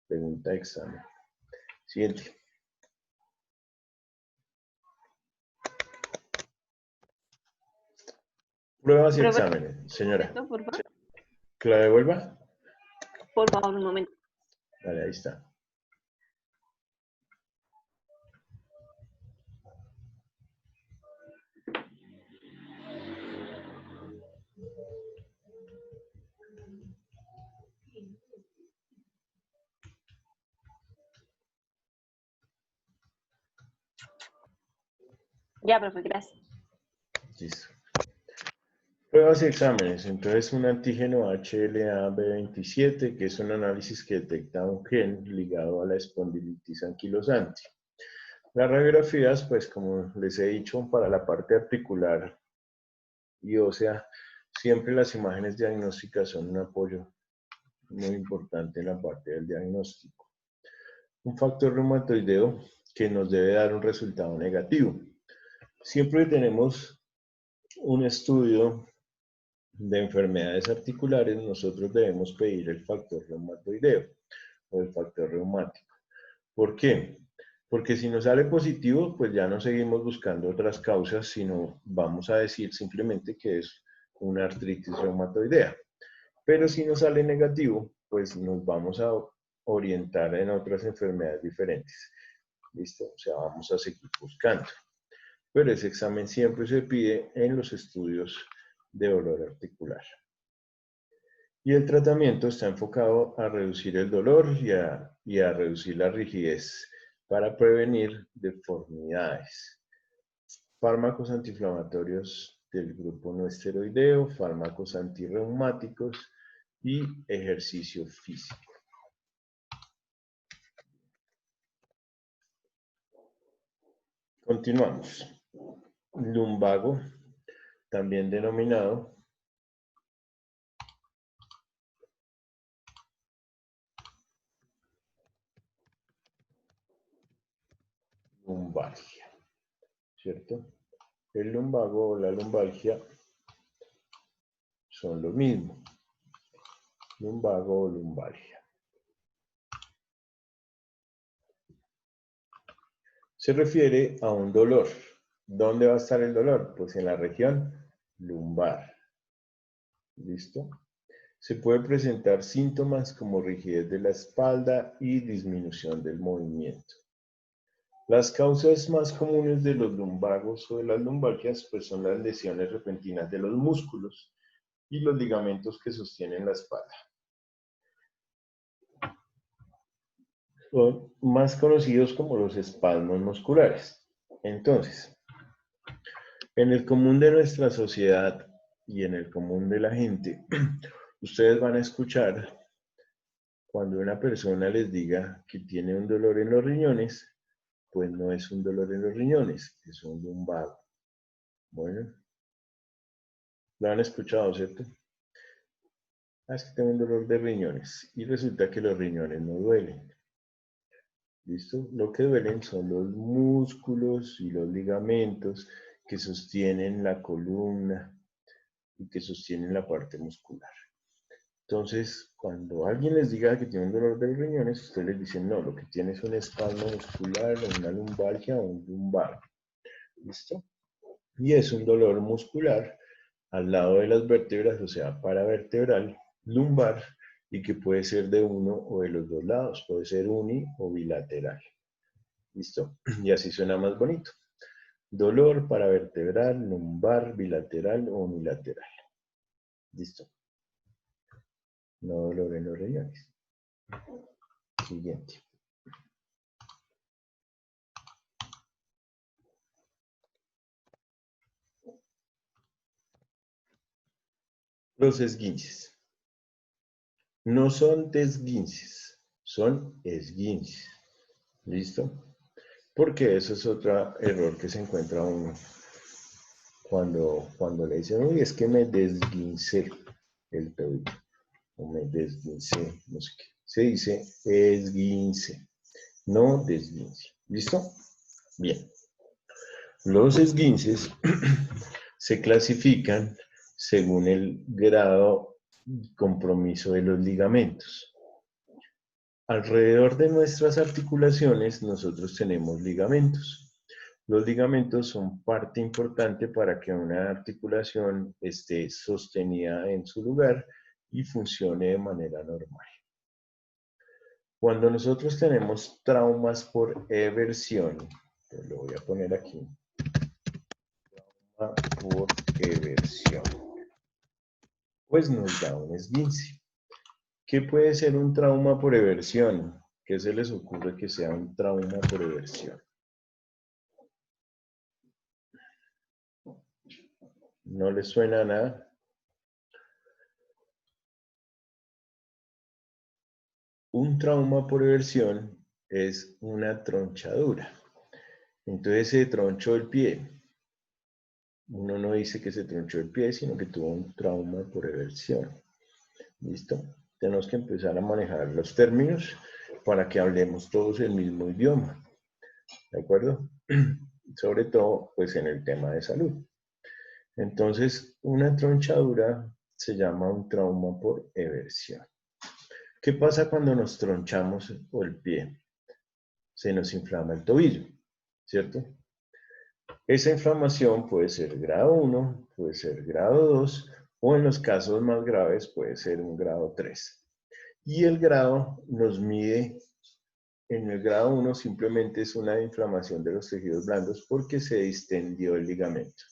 Pregunta de examen. Siguiente. Pruebas y Profe, exámenes, señora. por favor. ¿Que la devuelva? Por favor, un momento. Vale, ahí está. Ya, profe, gracias. Listo. Pruebas y exámenes. Entonces, un antígeno HLA-B27, que es un análisis que detecta un gen ligado a la espondilitis anquilosante. Las radiografías, pues como les he dicho, para la parte articular y ósea, siempre las imágenes diagnósticas son un apoyo muy importante en la parte del diagnóstico. Un factor reumatoideo que nos debe dar un resultado negativo. Siempre tenemos un estudio de enfermedades articulares, nosotros debemos pedir el factor reumatoideo o el factor reumático. ¿Por qué? Porque si nos sale positivo, pues ya no seguimos buscando otras causas, sino vamos a decir simplemente que es una artritis reumatoidea. Pero si nos sale negativo, pues nos vamos a orientar en otras enfermedades diferentes. ¿Listo? O sea, vamos a seguir buscando. Pero ese examen siempre se pide en los estudios de dolor articular. Y el tratamiento está enfocado a reducir el dolor y a reducir la rigidez para prevenir deformidades. Fármacos antiinflamatorios del grupo no esteroideo, fármacos antirreumáticos y ejercicio físico. Continuamos. Lumbago, también denominado lumbalgia, ¿cierto? El lumbago o la lumbalgia son lo mismo. Lumbago o lumbalgia. Se refiere a un dolor. ¿Dónde va a estar el dolor? Pues en la región lumbar. ¿Listo? Se puede presentar síntomas como rigidez de la espalda y disminución del movimiento. Las causas más comunes de los lumbagos o de las lumbalgias pues son las lesiones repentinas de los músculos y los ligamentos que sostienen la espalda. Son más conocidos como los espasmos musculares. Entonces, en el común de nuestra sociedad y en el común de la gente, ustedes van a escuchar cuando una persona les diga que tiene un dolor en los riñones, pues no es un dolor en los riñones, es un lumbago. Bueno, lo han escuchado, ¿cierto? Es que tengo un dolor de riñones y resulta que los riñones no duelen. ¿Listo? Lo que duelen son los músculos y los ligamentos que sostienen la columna y que sostienen la parte muscular. Entonces, cuando alguien les diga que tiene un dolor de los riñones, ustedes les dicen, no, lo que tiene es un espasmo muscular o una lumbalgia o un lumbar. ¿Listo? Y es un dolor muscular al lado de las vértebras, o sea, paravertebral, lumbar, y que puede ser de uno o de los dos lados, puede ser uni o bilateral. ¿Listo? Y así suena más bonito. Dolor paravertebral, lumbar, bilateral o unilateral. ¿Listo? No dolor en los riñones. Siguiente. Los esguinces. No son desguinces, son esguinces. ¿Listo? Porque eso es otro error que se encuentra uno cuando le dicen, uy, es que me desguincé el tobillo, o me desguincé, no sé qué. Se dice esguince, no desguince. ¿Listo? Bien. Los esguinces se clasifican según el grado de compromiso de los ligamentos. Alrededor de nuestras articulaciones nosotros tenemos ligamentos. Los ligamentos son parte importante para que una articulación esté sostenida en su lugar y funcione de manera normal. Cuando nosotros tenemos traumas por eversión, pues lo voy a poner aquí, trauma por eversión, pues nos da un esguince. ¿Qué puede ser un trauma por eversión? ¿Qué se les ocurre que sea un trauma por eversión? ¿No les suena a nada? Un trauma por eversión es una tronchadura. Entonces se tronchó el pie. Uno no dice que se tronchó el pie, sino que tuvo un trauma por eversión. ¿Listo? Tenemos que empezar a manejar los términos para que hablemos todos el mismo idioma. ¿De acuerdo? Sobre todo, pues en el tema de salud. Entonces, una tronchadura se llama un trauma por eversión. ¿Qué pasa cuando nos tronchamos el pie? Se nos inflama el tobillo, ¿cierto? Esa inflamación puede ser grado 1, puede ser grado 2, o en los casos más graves puede ser un grado 3. Y el grado nos mide, en el grado 1 simplemente es una inflamación de los tejidos blandos porque se distendió el ligamento,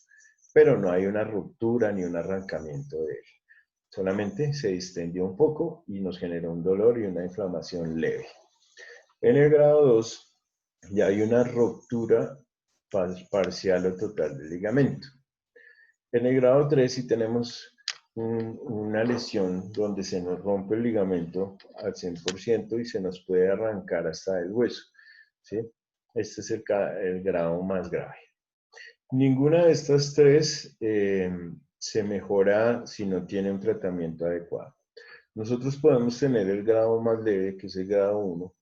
pero no hay una ruptura ni un arrancamiento de él. Solamente se distendió un poco y nos generó un dolor y una inflamación leve. En el grado 2 ya hay una ruptura parcial o total del ligamento. En el grado 3 sí tenemos una lesión donde se nos rompe el ligamento al 100% y se nos puede arrancar hasta el hueso, ¿sí? Este es el grado más grave. Ninguna de estas tres se mejora si no tiene un tratamiento adecuado. Nosotros podemos tener el grado más leve, que es el grado 1,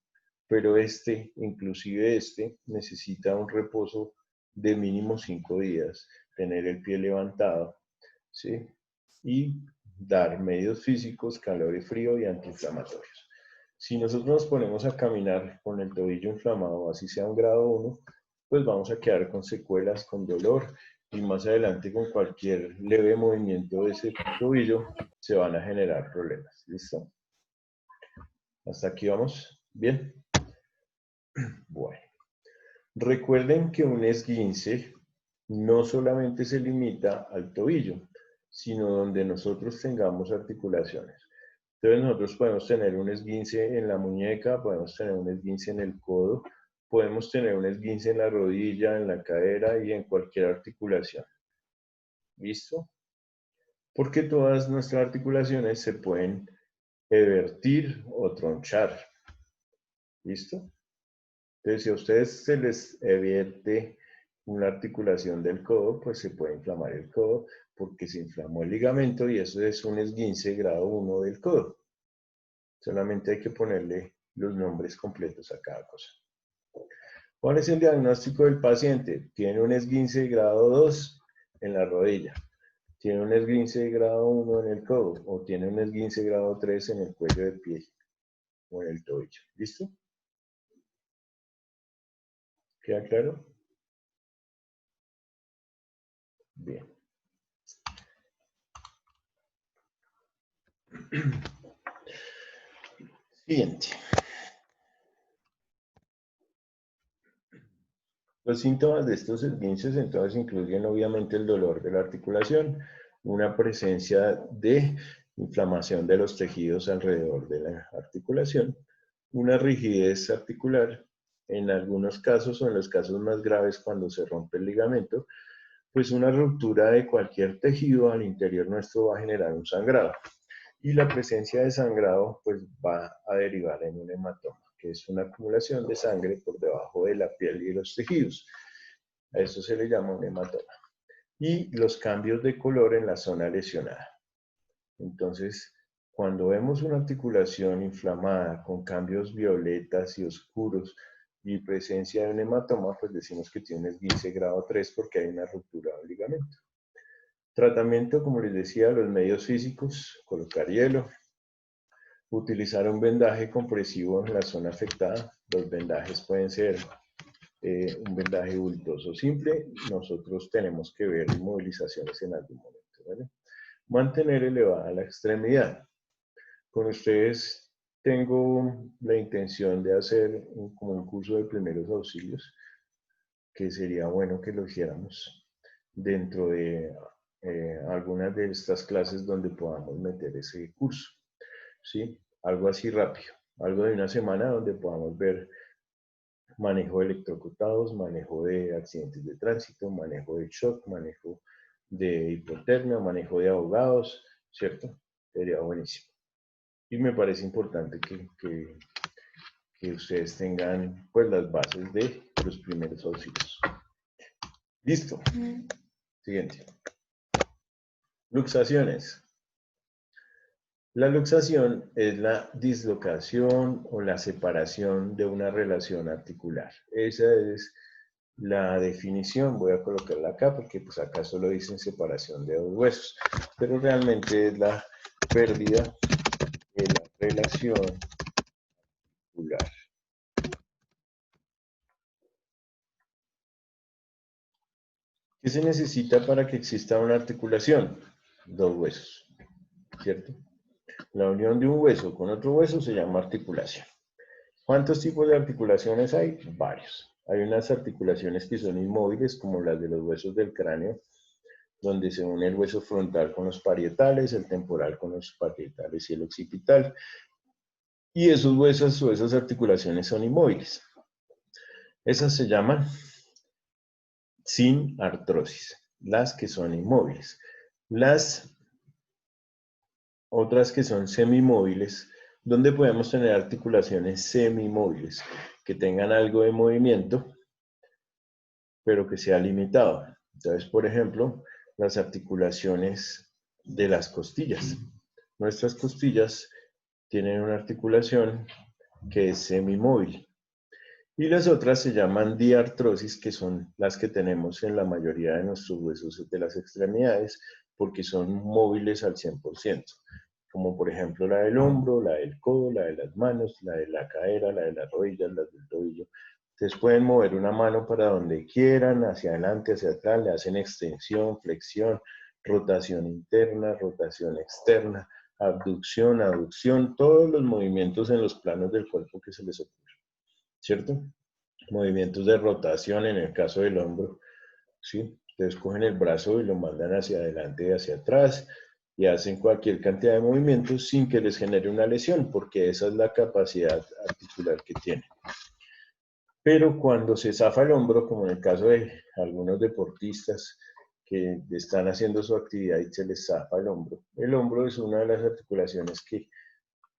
pero inclusive necesita un reposo de mínimo 5 días, tener el pie levantado, ¿sí? Y dar medios físicos, calor y frío y antiinflamatorios. Si nosotros nos ponemos a caminar con el tobillo inflamado, así sea un grado 1, pues vamos a quedar con secuelas, con dolor, y más adelante con cualquier leve movimiento de ese tobillo se van a generar problemas. ¿Listo? Hasta aquí vamos. ¿Bien? Bueno. Recuerden que un esguince no solamente se limita al tobillo, sino donde nosotros tengamos articulaciones. Entonces nosotros podemos tener un esguince en la muñeca, podemos tener un esguince en el codo, podemos tener un esguince en la rodilla, en la cadera y en cualquier articulación. ¿Listo? Porque todas nuestras articulaciones se pueden evertir o tronchar. ¿Listo? Entonces, si a ustedes se les evierte una articulación del codo, pues se puede inflamar el codo porque se inflamó el ligamento y eso es un esguince grado 1 del codo. Solamente hay que ponerle los nombres completos a cada cosa. ¿Cuál es el diagnóstico del paciente? Tiene un esguince grado 2 en la rodilla, tiene un esguince grado 1 en el codo o tiene un esguince grado 3 en el cuello del pie o en el tobillo. ¿Listo? ¿Queda claro? Bien. Siguiente. Los síntomas de estos esguinces entonces incluyen obviamente el dolor de la articulación, una presencia de inflamación de los tejidos alrededor de la articulación, una rigidez articular, en algunos casos o en los casos más graves cuando se rompe el ligamento, pues una ruptura de cualquier tejido al interior nuestro va a generar un sangrado. Y la presencia de sangrado pues va a derivar en un hematoma, que es una acumulación de sangre por debajo de la piel y los tejidos. A eso se le llama un hematoma. Y los cambios de color en la zona lesionada. Entonces, cuando vemos una articulación inflamada con cambios violetas y oscuros y presencia de un hematoma, pues decimos que tiene un esguince grado 3 porque hay una ruptura del ligamento. Tratamiento, como les decía, los medios físicos, colocar hielo, utilizar un vendaje compresivo en la zona afectada. Los vendajes pueden ser un vendaje bultoso simple. Nosotros tenemos que ver inmovilizaciones en algún momento, ¿vale? Mantener elevada la extremidad. Con ustedes tengo la intención de hacer como un curso de primeros auxilios, que sería bueno que lo hiciéramos dentro de algunas de estas clases donde podamos meter ese curso, ¿sí? Algo así rápido, algo de una semana donde podamos ver manejo de electrocutados, manejo de accidentes de tránsito, manejo de shock, manejo de hipotermia, manejo de ahogados, ¿cierto? Sería buenísimo. Y me parece importante que ustedes tengan pues las bases de los primeros auxilios. Listo. Siguiente. Luxaciones. La luxación es la dislocación o la separación de una relación articular. Esa es la definición. Voy a colocarla acá porque pues acá solo dicen separación de dos huesos, pero realmente es la pérdida de la relación articular. ¿Qué se necesita para que exista una articulación? Dos huesos, ¿cierto? La unión de un hueso con otro hueso se llama articulación. ¿Cuántos tipos de articulaciones hay? Varios. Hay unas articulaciones que son inmóviles, como las de los huesos del cráneo, donde se une el hueso frontal con los parietales, el temporal con los parietales y el occipital. Y esos huesos o esas articulaciones son inmóviles. Esas se llaman sin artrosis. las que son inmóviles. Las otras que son semimóviles, donde podemos tener articulaciones semimóviles, que tengan algo de movimiento, pero que sea limitado. Entonces, por ejemplo, las articulaciones de las costillas. Nuestras costillas tienen una articulación que es semimóvil. Y las otras se llaman diartrosis, que son las que tenemos en la mayoría de nuestros huesos de las extremidades, porque son móviles al 100%, como por ejemplo la del hombro, la del codo, la de las manos, la de la cadera, la de las rodillas, la del tobillo. Ustedes pueden mover una mano para donde quieran, hacia adelante, hacia atrás, le hacen extensión, flexión, rotación interna, rotación externa, abducción, aducción, todos los movimientos en los planos del cuerpo que se les ocurra, ¿cierto? Movimientos de rotación en el caso del hombro, ¿sí? Ustedes cogen el brazo y lo mandan hacia adelante y hacia atrás y hacen cualquier cantidad de movimientos sin que les genere una lesión, porque esa es la capacidad articular que tienen. Pero cuando se zafa el hombro, como en el caso de algunos deportistas que están haciendo su actividad y se les zafa el hombro es una de las articulaciones que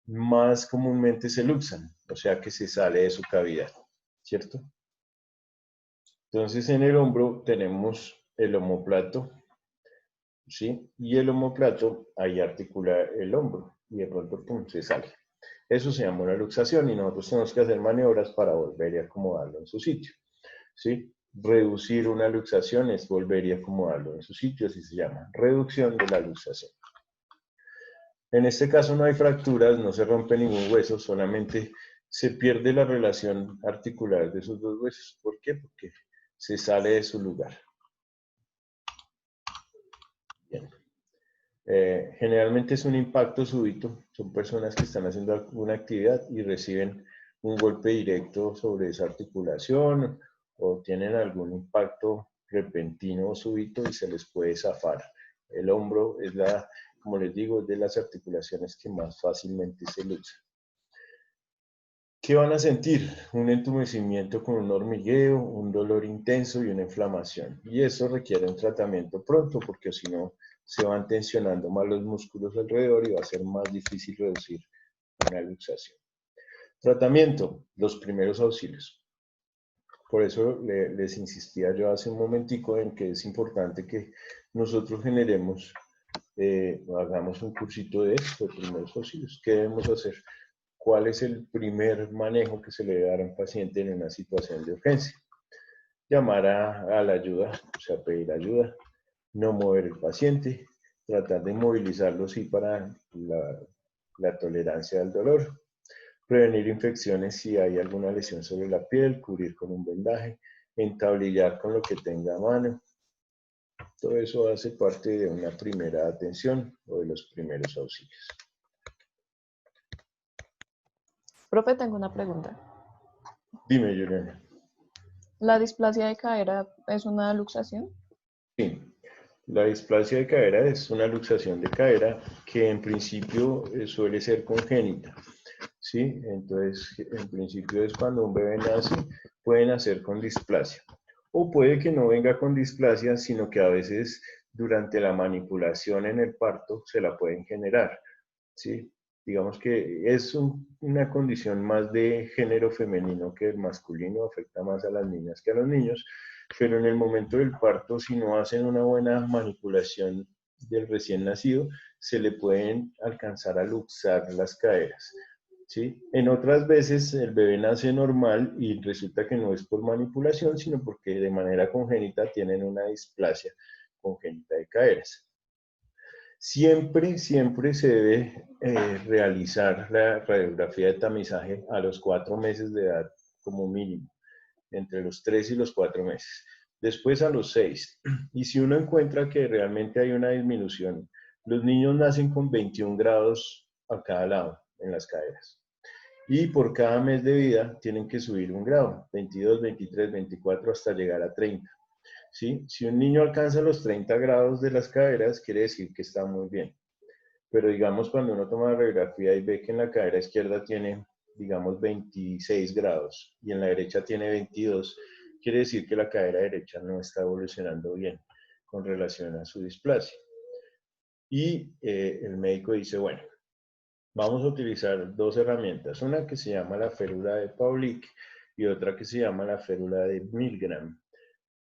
más comúnmente se luxan, o sea que se sale de su cavidad, ¿cierto? Entonces en el hombro tenemos el omóplato, ¿sí? Y el omóplato ahí articula el hombro y de pronto pum, se sale. Eso se llama una luxación y nosotros tenemos que hacer maniobras para volver y acomodarlo en su sitio, ¿sí? Reducir una luxación es volver y acomodarlo en su sitio, así se llama, reducción de la luxación. En este caso no hay fracturas, no se rompe ningún hueso, solamente se pierde la relación articular de esos dos huesos. ¿Por qué? Porque se sale de su lugar. Bien. Generalmente es un impacto súbito, son personas que están haciendo alguna actividad y reciben un golpe directo sobre esa articulación o tienen algún impacto repentino o súbito y se les puede zafar. El hombro es como les digo, es de las articulaciones que más fácilmente se luxan. ¿Qué van a sentir? Un entumecimiento con un hormigueo, un dolor intenso y una inflamación. Y eso requiere un tratamiento pronto porque si no se van tensionando más los músculos alrededor y va a ser más difícil reducir una luxación. Tratamiento, los primeros auxilios. Por eso les insistía yo hace un momentico en que es importante que nosotros generemos, hagamos un cursito de esto, de primeros auxilios. ¿Qué debemos hacer? ¿Cuál es el primer manejo que se le debe dar a un paciente en una situación de urgencia? Llamar a la ayuda, o sea, pedir ayuda, no mover el paciente, tratar de movilizarlo sí para la tolerancia al dolor, prevenir infecciones si hay alguna lesión sobre la piel, cubrir con un vendaje, entablillar con lo que tenga a mano. Todo eso hace parte de una primera atención o de los primeros auxilios. Profe, tengo una pregunta. Dime, Juliana. ¿La displasia de cadera es una luxación? Sí, la displasia de cadera es una luxación de cadera que en principio suele ser congénita, ¿sí? Entonces, en principio es cuando un bebé nace, puede nacer con displasia. O puede que no venga con displasia, sino que a veces durante la manipulación en el parto se la pueden generar, ¿sí? Digamos que es una condición más de género femenino que el masculino, afecta más a las niñas que a los niños, pero en el momento del parto, si no hacen una buena manipulación del recién nacido, se le pueden alcanzar a luxar las caderas, ¿sí? En otras veces el bebé nace normal y resulta que no es por manipulación, sino porque de manera congénita tienen una displasia congénita de caderas. Siempre, siempre se debe realizar la radiografía de tamizaje a los 4 meses de edad como mínimo, entre los 3 y los 4 meses. Después a los 6. Y si uno encuentra que realmente hay una disminución, los niños nacen con 21 grados a cada lado en las caderas. Y por cada mes de vida tienen que subir un grado, 22, 23, 24 hasta llegar a 30. ¿Sí? Si un niño alcanza los 30 grados de las caderas, quiere decir que está muy bien. Pero digamos, cuando uno toma la radiografía y ve que en la cadera izquierda tiene, digamos, 26 grados y en la derecha tiene 22, quiere decir que la cadera derecha no está evolucionando bien. con relación a su displasia. Y el médico dice, bueno, vamos a utilizar dos herramientas, una que se llama la férula de Paulik y otra que se llama la férula de Milgram.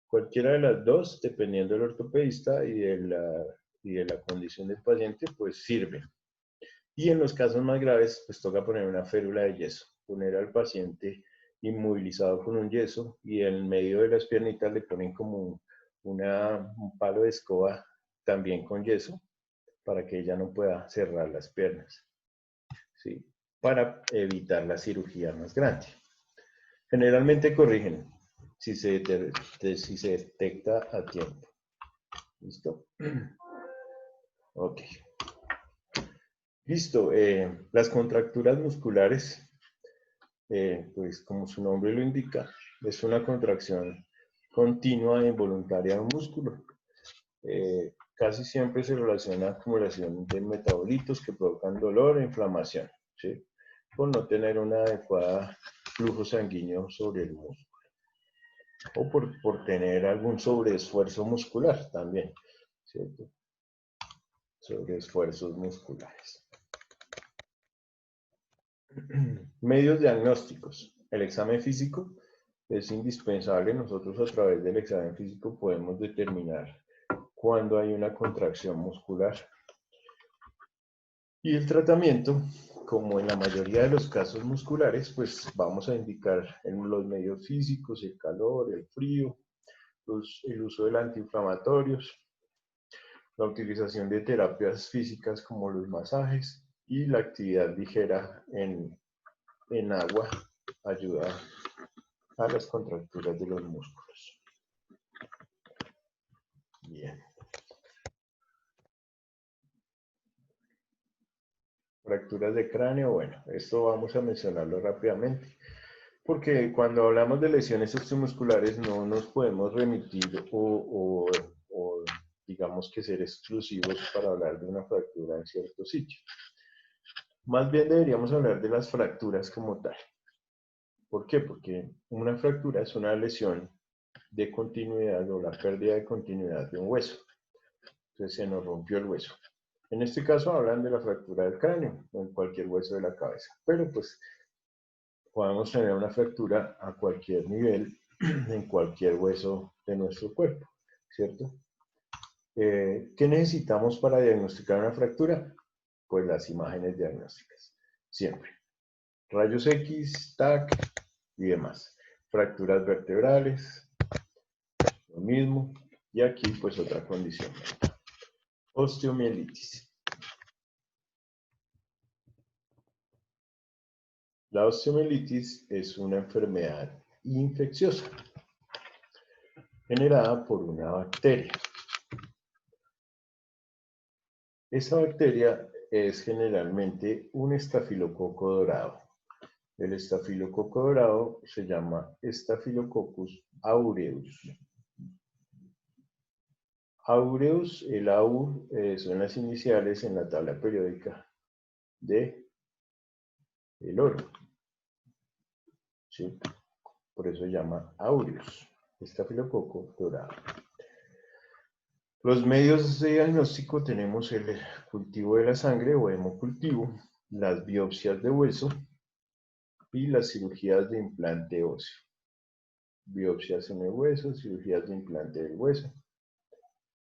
Cualquiera de las dos, dependiendo del ortopedista y de la condición del paciente, pues sirve. Y en los casos más graves, pues toca poner una férula de yeso, poner al paciente inmovilizado con un yeso y en medio de las piernitas le ponen como un palo de escoba también con yeso para que ella no pueda cerrar las piernas, ¿sí? Para evitar la cirugía más grande. Generalmente corrigen si se detecta a tiempo. ¿Listo? Ok. Listo. Las contracturas musculares, pues como su nombre lo indica, es una contracción continua e involuntaria de un músculo. Casi siempre se relaciona a acumulación de metabolitos que provocan dolor e inflamación, ¿sí? Por no tener un adecuado flujo sanguíneo sobre el músculo. O por tener algún sobreesfuerzo muscular también, ¿cierto? Sobreesfuerzos musculares. Medios diagnósticos. El examen físico es indispensable. Nosotros a través del examen físico podemos determinar cuando hay una contracción muscular. Y el tratamiento, como en la mayoría de los casos musculares, pues vamos a indicar en los medios físicos, el calor, el frío, el uso de antiinflamatorios, la utilización de terapias físicas como los masajes y la actividad ligera en agua ayuda a las contracturas de los músculos. Bien. Fracturas de cráneo, bueno, esto vamos a mencionarlo rápidamente, porque cuando hablamos de lesiones extramusculares no nos podemos remitir o digamos que ser exclusivos para hablar de una fractura en cierto sitio. Más bien deberíamos hablar de las fracturas como tal. ¿Por qué? Porque una fractura es una lesión de continuidad o la pérdida de continuidad de un hueso. Entonces se nos rompió el hueso. En este caso hablan de la fractura del cráneo o en cualquier hueso de la cabeza. Pero pues podemos tener una fractura a cualquier nivel, en cualquier hueso de nuestro cuerpo, ¿cierto? ¿Qué necesitamos para diagnosticar una fractura? Pues las imágenes diagnósticas, siempre. Rayos X, TAC y demás. Fracturas vertebrales, lo mismo. Y aquí pues otra condición. Osteomielitis. La osteomielitis es una enfermedad infecciosa generada por una bacteria. Esa bacteria es generalmente un estafilococo dorado. El estafilococo dorado se llama Staphylococcus aureus. Aureus, el AU son las iniciales en la tabla periódica de el oro. ¿Sí? Por eso se llama aureus, estafilococo dorado. Los medios de diagnóstico tenemos el cultivo de la sangre o hemocultivo, las biopsias de hueso y las cirugías de implante óseo. Biopsias en el hueso, cirugías de implante del hueso.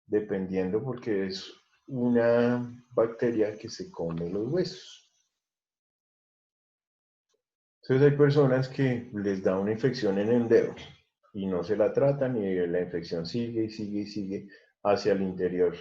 Dependiendo porque es una bacteria que se come los huesos. Entonces hay personas que les da una infección en el dedo y no se la tratan y la infección sigue y sigue y sigue hacia el interior.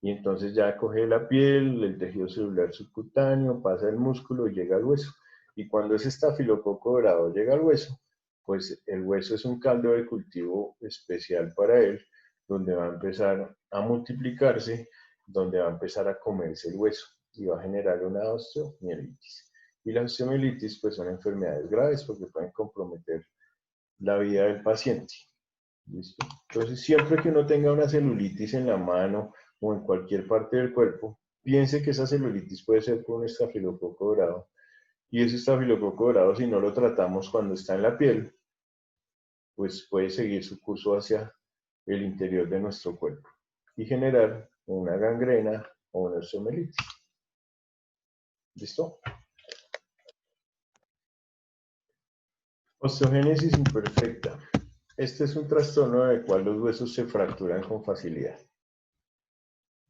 Y entonces ya coge la piel, el tejido celular subcutáneo, pasa el músculo y llega al hueso. Y cuando ese estafilococo dorado llega al hueso, pues el hueso es un caldo de cultivo especial para él, donde va a empezar a multiplicarse, donde va a empezar a comerse el hueso y va a generar una osteomielitis. Y las osteomielitis pues son enfermedades graves porque pueden comprometer la vida del paciente. ¿Listo? Entonces siempre que uno tenga una celulitis en la mano o en cualquier parte del cuerpo, piense que esa celulitis puede ser por un estafilococo dorado. Y ese estafilococo dorado, si no lo tratamos cuando está en la piel, pues puede seguir su curso hacia el interior de nuestro cuerpo y generar una gangrena o una osteomelitis. ¿Listo? Osteogénesis imperfecta. Este es un trastorno en el cual los huesos se fracturan con facilidad.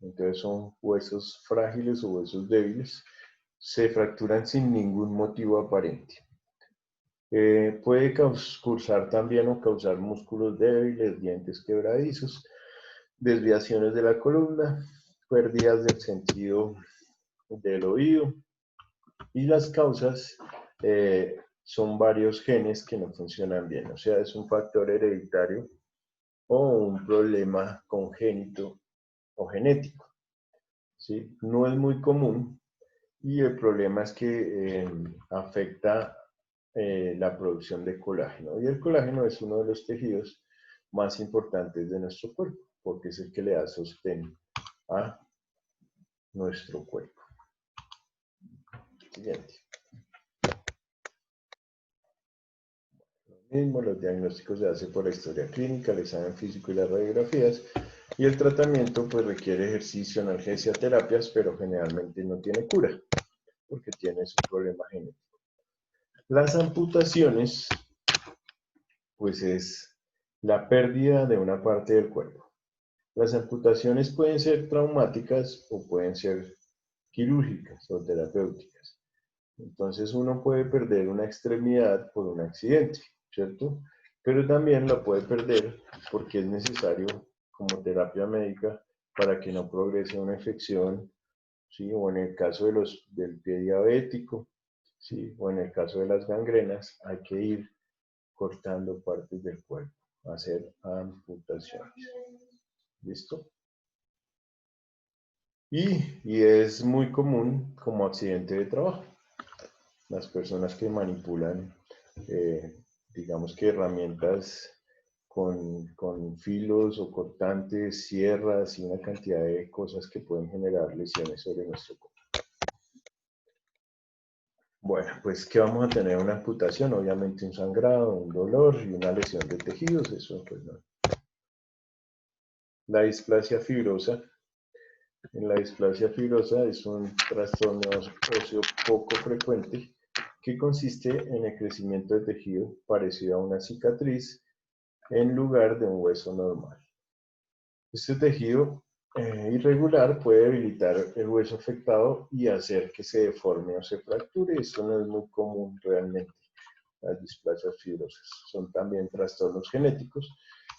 Entonces son huesos frágiles o huesos débiles. Se fracturan sin ningún motivo aparente. Puede cursar también o causar músculos débiles, dientes quebradizos, desviaciones de la columna, pérdidas del sentido del oído. Y las causas son varios genes que no funcionan bien. O sea, es un factor hereditario o un problema congénito o genético. ¿Sí? No es muy común y el problema es que afecta la producción de colágeno. Y el colágeno es uno de los tejidos más importantes de nuestro cuerpo, porque es el que le da sostén a nuestro cuerpo. Siguiente. Lo mismo, los diagnósticos se hacen por la historia clínica, el examen físico y las radiografías. Y el tratamiento pues requiere ejercicio, analgesia, terapias, pero generalmente no tiene cura, porque tiene su problema genético. Las amputaciones, pues es la pérdida de una parte del cuerpo. Las amputaciones pueden ser traumáticas o pueden ser quirúrgicas o terapéuticas. Entonces uno puede perder una extremidad por un accidente, ¿cierto? Pero también la puede perder porque es necesario como terapia médica para que no progrese una infección, ¿sí? O en el caso del pie diabético, ¿sí? O en el caso de las gangrenas, hay que ir cortando partes del cuerpo, hacer amputaciones. ¿Listo? Y es muy común como accidente de trabajo. Las personas que manipulan, digamos que herramientas con filos o cortantes, sierras y una cantidad de cosas que pueden generar lesiones sobre nuestro cuerpo. Bueno, pues ¿qué vamos a tener? Una amputación, obviamente un sangrado, un dolor y una lesión de tejidos, eso pues no. La displasia fibrosa. En la displasia fibrosa es un trastorno óseo poco frecuente que consiste en el crecimiento de tejido parecido a una cicatriz en lugar de un hueso normal. Este tejido irregular puede debilitar el hueso afectado y hacer que se deforme o se fracture. Esto no es muy común realmente. Las displasias fibrosas son también trastornos genéticos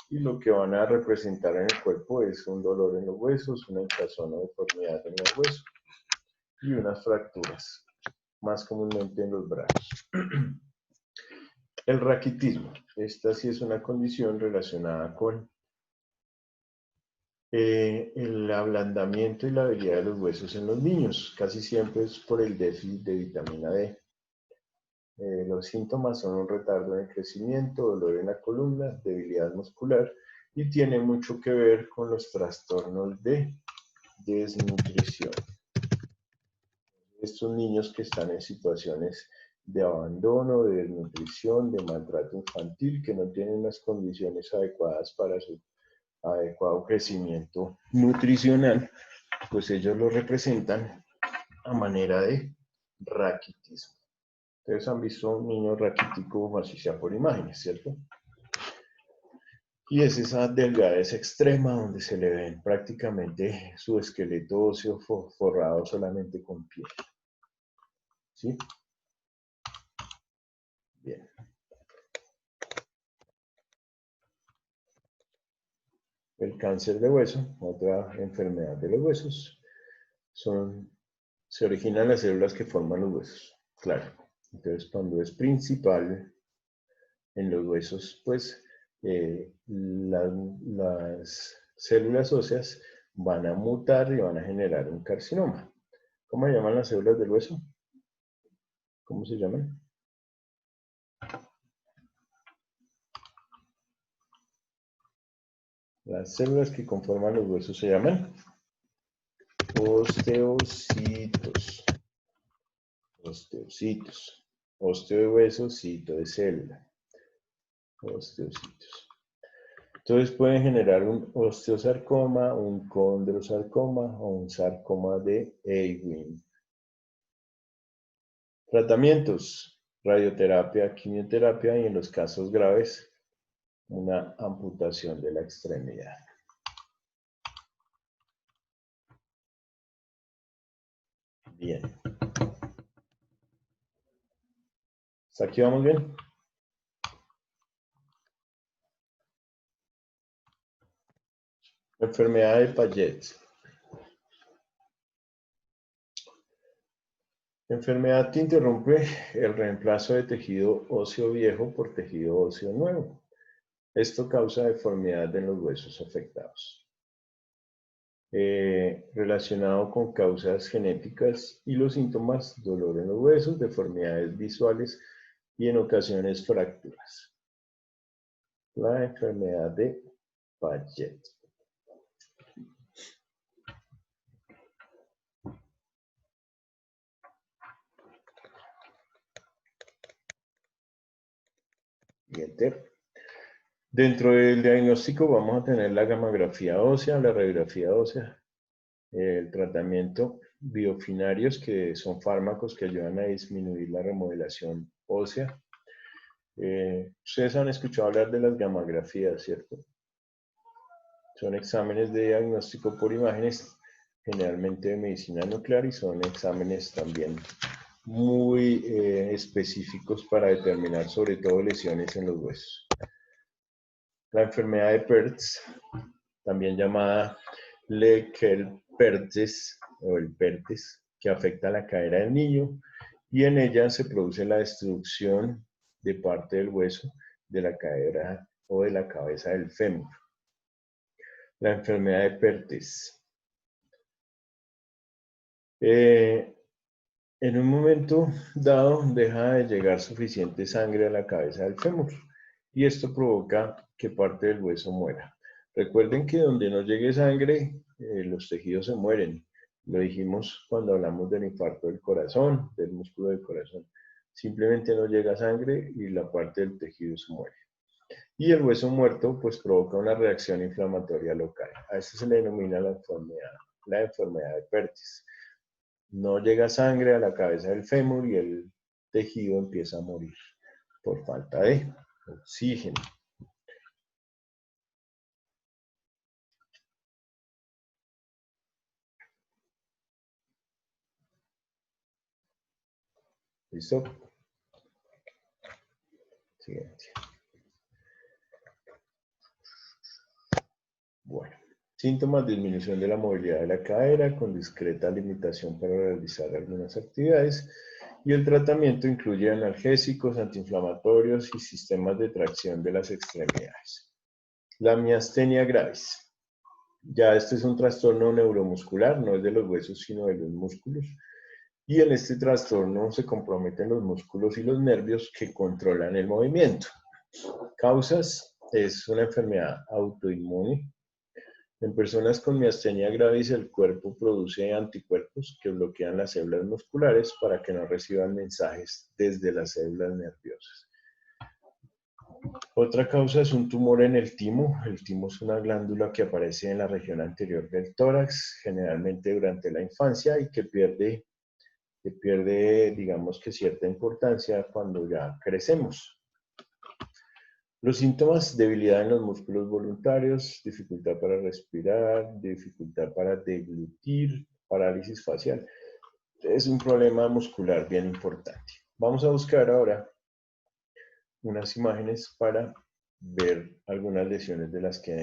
y lo que van a representar en el cuerpo es un dolor en los huesos, una hinchazón o deformidad en los huesos y unas fracturas, más comúnmente en los brazos. El raquitismo. Esta sí es una condición relacionada con el ablandamiento y la habilidad de los huesos en los niños. Casi siempre es por el déficit de vitamina D. Los síntomas son un retardo en el crecimiento, dolor en la columna, debilidad muscular y tiene mucho que ver con los trastornos de desnutrición. Estos niños que están en situaciones de abandono, de desnutrición, de maltrato infantil, que no tienen las condiciones adecuadas para su adecuado crecimiento nutricional, pues ellos lo representan a manera de raquitismo. Ustedes han visto un niño raquítico, así sea por imágenes, ¿cierto? Y es esa delgadez extrema donde se le ven prácticamente su esqueleto óseo forrado solamente con piel. ¿Sí? Bien. El cáncer de hueso, otra enfermedad de los huesos, se originan las células que forman los huesos. Claro. Entonces, cuando es principal en los huesos, pues las células óseas van a mutar y van a generar un carcinoma. ¿Cómo se llaman las células del hueso? ¿Cómo se llaman? Las células que conforman los huesos se llaman osteocitos. Osteocitos. Osteo de hueso, cito de célula. Osteocitos. Entonces pueden generar un osteosarcoma, un condrosarcoma o un sarcoma de Ewing. Tratamientos: radioterapia, quimioterapia y en los casos graves, una amputación de la extremidad. Bien. ¿Hasta aquí vamos bien? Enfermedad de Paget. Enfermedad que interrumpe el reemplazo de tejido óseo viejo por tejido óseo nuevo. Esto causa deformidad en los huesos afectados. Relacionado con causas genéticas y los síntomas: dolor en los huesos, deformidades visuales y en ocasiones fracturas. La enfermedad de Paget. Siguiente. Dentro del diagnóstico vamos a tener la gamografía ósea, la radiografía ósea, el tratamiento biofinarios, que son fármacos que ayudan a disminuir la remodelación ósea. Ustedes han escuchado hablar de las gamografías, ¿cierto? Son exámenes de diagnóstico por imágenes, generalmente de medicina nuclear, y son exámenes también muy específicos para determinar sobre todo lesiones en los huesos. La enfermedad de Pertz, también llamada Leclerc-Perthes o el Perthes, que afecta la cadera del niño, y en ella se produce la destrucción de parte del hueso de la cadera o de la cabeza del fémur. La enfermedad de Perthes. En un momento dado deja de llegar suficiente sangre a la cabeza del fémur y esto provoca que parte del hueso muera. Recuerden que donde no llegue sangre, los tejidos se mueren. Lo dijimos cuando hablamos del infarto del corazón, del músculo del corazón. Simplemente no llega sangre y la parte del tejido se muere. Y el hueso muerto pues provoca una reacción inflamatoria local. A esto se le denomina la enfermedad de Perthes. No llega sangre a la cabeza del fémur y el tejido empieza a morir por falta de oxígeno. ¿Listo? Siguiente. Bueno, síntomas: disminución de la movilidad de la cadera con discreta limitación para realizar algunas actividades, y el tratamiento incluye analgésicos, antiinflamatorios y sistemas de tracción de las extremidades. La miastenia gravis. Ya este es un trastorno neuromuscular, no es de los huesos sino de los músculos, y en este trastorno se comprometen los músculos y los nervios que controlan el movimiento. Causas: es una enfermedad autoinmune. En personas con miastenia gravis, el cuerpo produce anticuerpos que bloquean las células musculares para que no reciban mensajes desde las células nerviosas. Otra causa es un tumor en el timo. El timo es una glándula que aparece en la región anterior del tórax, generalmente durante la infancia, y que pierde, digamos que cierta importancia cuando ya crecemos. Los síntomas: debilidad en los músculos voluntarios, dificultad para respirar, dificultad para deglutir, parálisis facial. Es un problema muscular bien importante. Vamos a buscar ahora unas imágenes para ver algunas lesiones de las que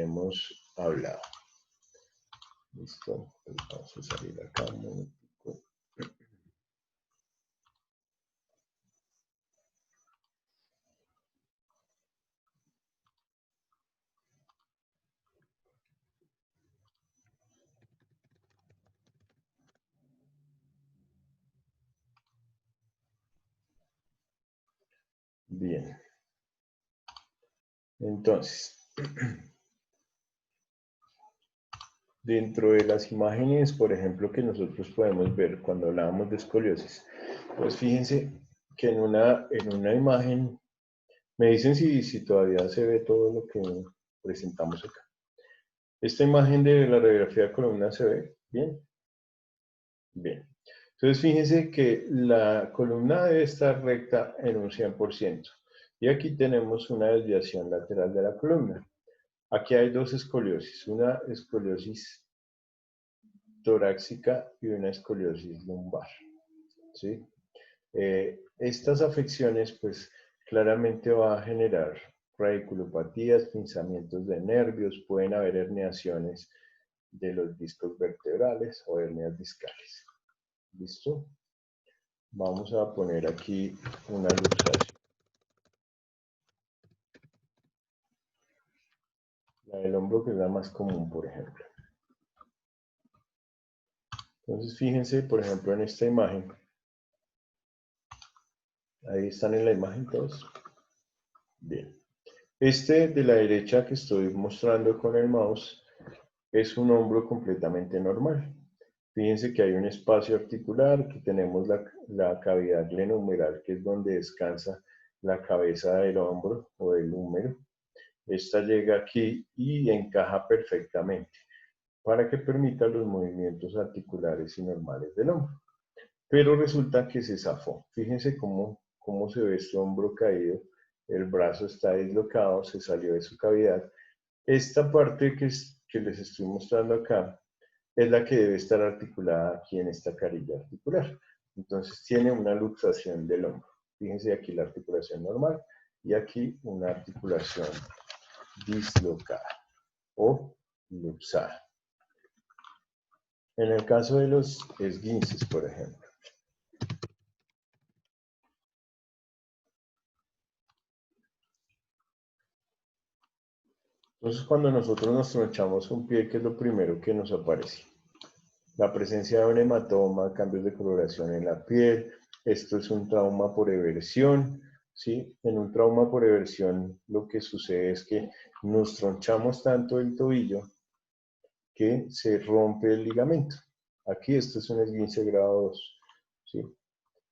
hemos hablado. Listo, pues vamos a salir acá un momentico. Bien. Entonces, dentro de las imágenes, por ejemplo, que nosotros podemos ver cuando hablábamos de escoliosis, pues fíjense que en una imagen Me dicen si todavía se ve todo lo que presentamos acá. Esta imagen de la radiografía de columna se ve bien. Bien. Entonces fíjense que la columna debe estar recta en un 100%. Y aquí tenemos una desviación lateral de la columna. Aquí hay dos escoliosis, una escoliosis torácica y una escoliosis lumbar. ¿Sí? Estas afecciones pues claramente va a generar radiculopatías, pinzamientos de nervios, pueden haber herniaciones de los discos vertebrales o hernias discales. ¿Listo? Vamos a poner aquí una luxación. La del hombro, que es la más común, por ejemplo. Entonces, fíjense, por ejemplo, en esta imagen. Ahí están en la imagen todos. Bien. Este de la derecha que estoy mostrando con el mouse es un hombro completamente normal. Fíjense que hay un espacio articular, que tenemos la cavidad glenohumeral, que es donde descansa la cabeza del hombro o del húmero. Esta llega aquí y encaja perfectamente para que permita los movimientos articulares y normales del hombro. Pero resulta que se zafó. Fíjense cómo se ve este hombro caído. El brazo está dislocado, se salió de su cavidad. Esta parte que les estoy mostrando acá es la que debe estar articulada aquí en esta carilla articular. Entonces tiene una luxación del hombro. Fíjense aquí la articulación normal y aquí una articulación dislocada o luxada. En el caso de los esguinces, por ejemplo. Entonces, cuando nosotros nos tronchamos un pie, ¿qué es lo primero que nos aparece? La presencia de un hematoma, cambios de coloración en la piel. Esto es un trauma por eversión, ¿sí? En un trauma por eversión lo que sucede es que nos tronchamos tanto el tobillo que se rompe el ligamento. Aquí esto es un esguince grado 2, ¿sí?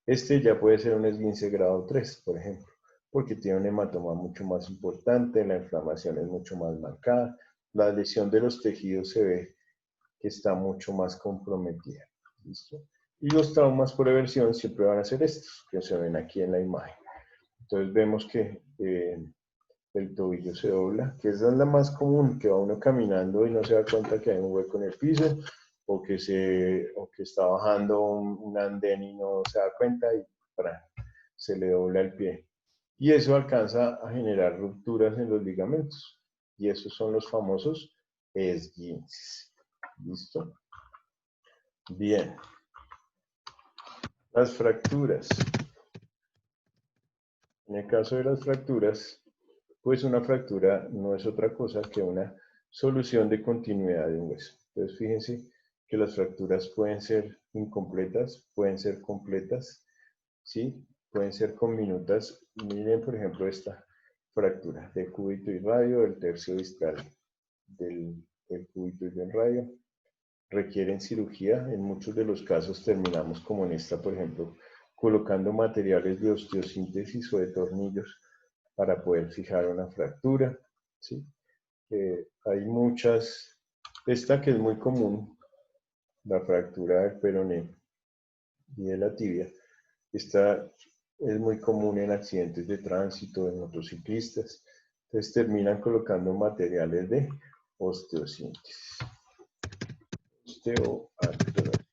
Este ya puede ser un esguince grado 3, por ejemplo, porque tiene un hematoma mucho más importante, la inflamación es mucho más marcada, la lesión de los tejidos se ve que está mucho más comprometida. ¿Listo? Y los traumas por eversión siempre van a ser estos, que se ven aquí en la imagen. Entonces vemos que el tobillo se dobla, que esa es la más común, que va uno caminando y no se da cuenta que hay un hueco en el piso, o que está bajando un andén y no se da cuenta y se le dobla el pie. Y eso alcanza a generar rupturas en los ligamentos. Y esos son los famosos esguinces. ¿Listo? Bien. Las fracturas. En el caso de las fracturas, pues una fractura no es otra cosa que una solución de continuidad de un hueso. Entonces fíjense que las fracturas pueden ser incompletas, pueden ser completas, ¿sí? Pueden ser conminutas. Miren, por ejemplo, esta fractura de cúbito y radio, del tercio distal del cúbito y del radio. Requieren cirugía. En muchos de los casos terminamos como en esta, por ejemplo, colocando materiales de osteosíntesis o de tornillos para poder fijar una fractura, ¿sí? Hay muchas, esta que es muy común, la fractura del peroné y de la tibia, esta es muy común en accidentes de tránsito, en motociclistas, entonces terminan colocando materiales de osteosíntesis. Osteoartrosis.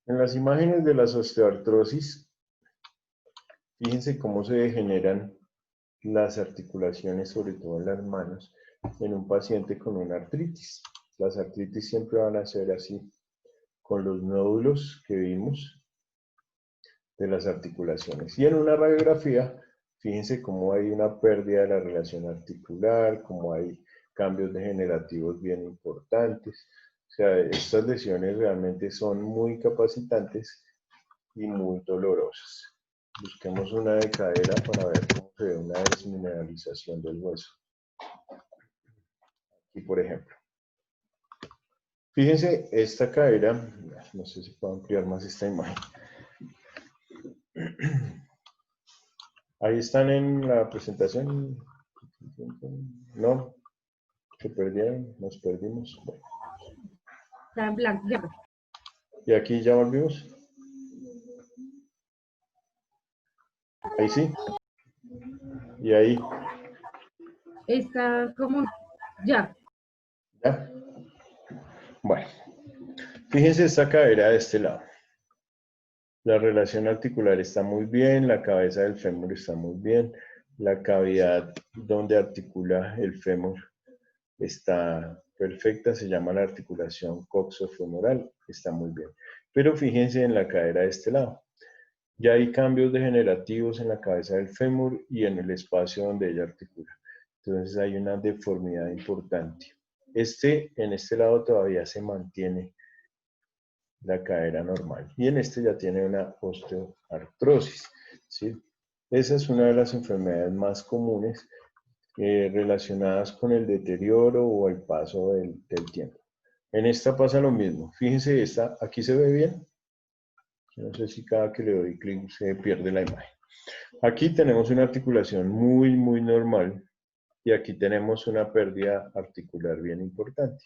En las imágenes de las osteoartrosis, fíjense cómo se degeneran las articulaciones, sobre todo en las manos, en un paciente con una artritis. Las artritis siempre van a ser así, con los nódulos que vimos de las articulaciones. Y en una radiografía, fíjense cómo hay una pérdida de la relación articular, cómo hay cambios degenerativos bien importantes. O sea, estas lesiones realmente son muy capacitantes y muy dolorosas. Busquemos una de cadera para ver cómo se ve una desmineralización del hueso. Aquí, por ejemplo. Fíjense, esta cadera, no sé si puedo ampliar más esta imagen. Ahí están en la presentación. No, se perdieron, nos perdimos. Bueno. Está en blanco, ya. Y aquí ya volvimos. Ahí sí. Y ahí. Está como, ya. ¿Ya? Bueno. Fíjense esta cadera de este lado. La relación articular está muy bien, la cabeza del fémur está muy bien, la cavidad donde articula el fémur está perfecta, se llama la articulación coxofemoral, está muy bien. Pero fíjense en la cadera de este lado. Ya hay cambios degenerativos en la cabeza del fémur y en el espacio donde ella articula. Entonces hay una deformidad importante. En este lado todavía se mantiene la cadera normal. Y en este ya tiene una osteoartrosis, ¿sí? Esa es una de las enfermedades más comunes relacionadas con el deterioro o el paso del tiempo. En esta pasa lo mismo. Fíjense, aquí se ve bien. No sé si cada que le doy clic se pierde la imagen. Aquí tenemos una articulación muy, muy normal y aquí tenemos una pérdida articular bien importante.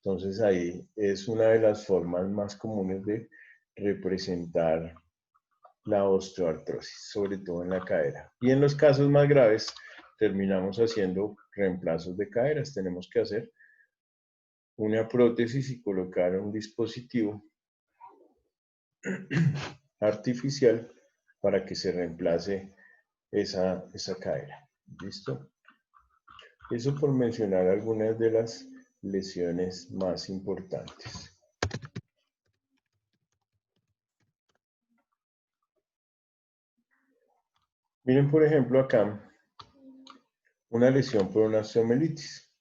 Entonces ahí es una de las formas más comunes de representar la osteoartrosis, sobre todo en la cadera. Y en los casos más graves terminamos haciendo reemplazos de caderas. Tenemos que hacer una prótesis y colocar un dispositivo artificial para que se reemplace esa cadera. ¿Listo? Eso por mencionar algunas de las lesiones más importantes. Miren, por ejemplo, acá una lesión por una osteomelitis.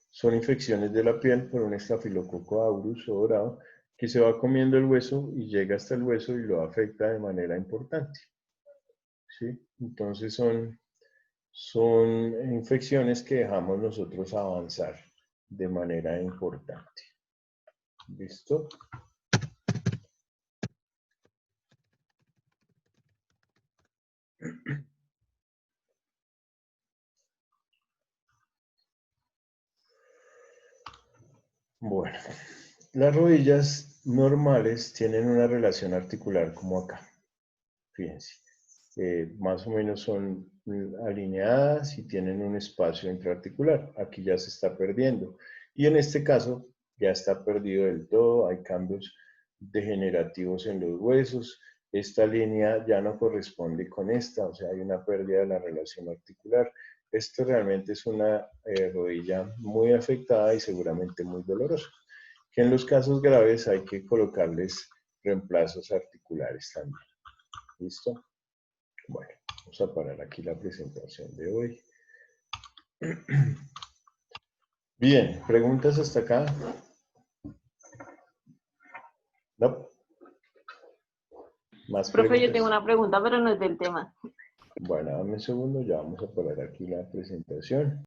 Son infecciones de la piel por un estafilococo aureus o dorado que se va comiendo el hueso y llega hasta el hueso y lo afecta de manera importante. ¿Sí? Entonces son infecciones que dejamos nosotros avanzar de manera importante. ¿Listo? Bueno, las rodillas normales tienen una relación articular como acá. Fíjense, más o menos son alineadas y tienen un espacio intraarticular. Aquí ya se está perdiendo. Y en este caso ya está perdido del todo, hay cambios degenerativos en los huesos. Esta línea ya no corresponde con esta, o sea, hay una pérdida de la relación articular. Esto realmente es una rodilla muy afectada y seguramente muy dolorosa. Que en los casos graves hay que colocarles reemplazos articulares también. ¿Listo? Bueno, vamos a parar aquí la presentación de hoy. Bien, ¿preguntas hasta acá? No. ¿Más Profe, preguntas? yo tengo una pregunta, pero no es del tema. Bueno, dame un segundo, ya vamos a parar aquí la presentación.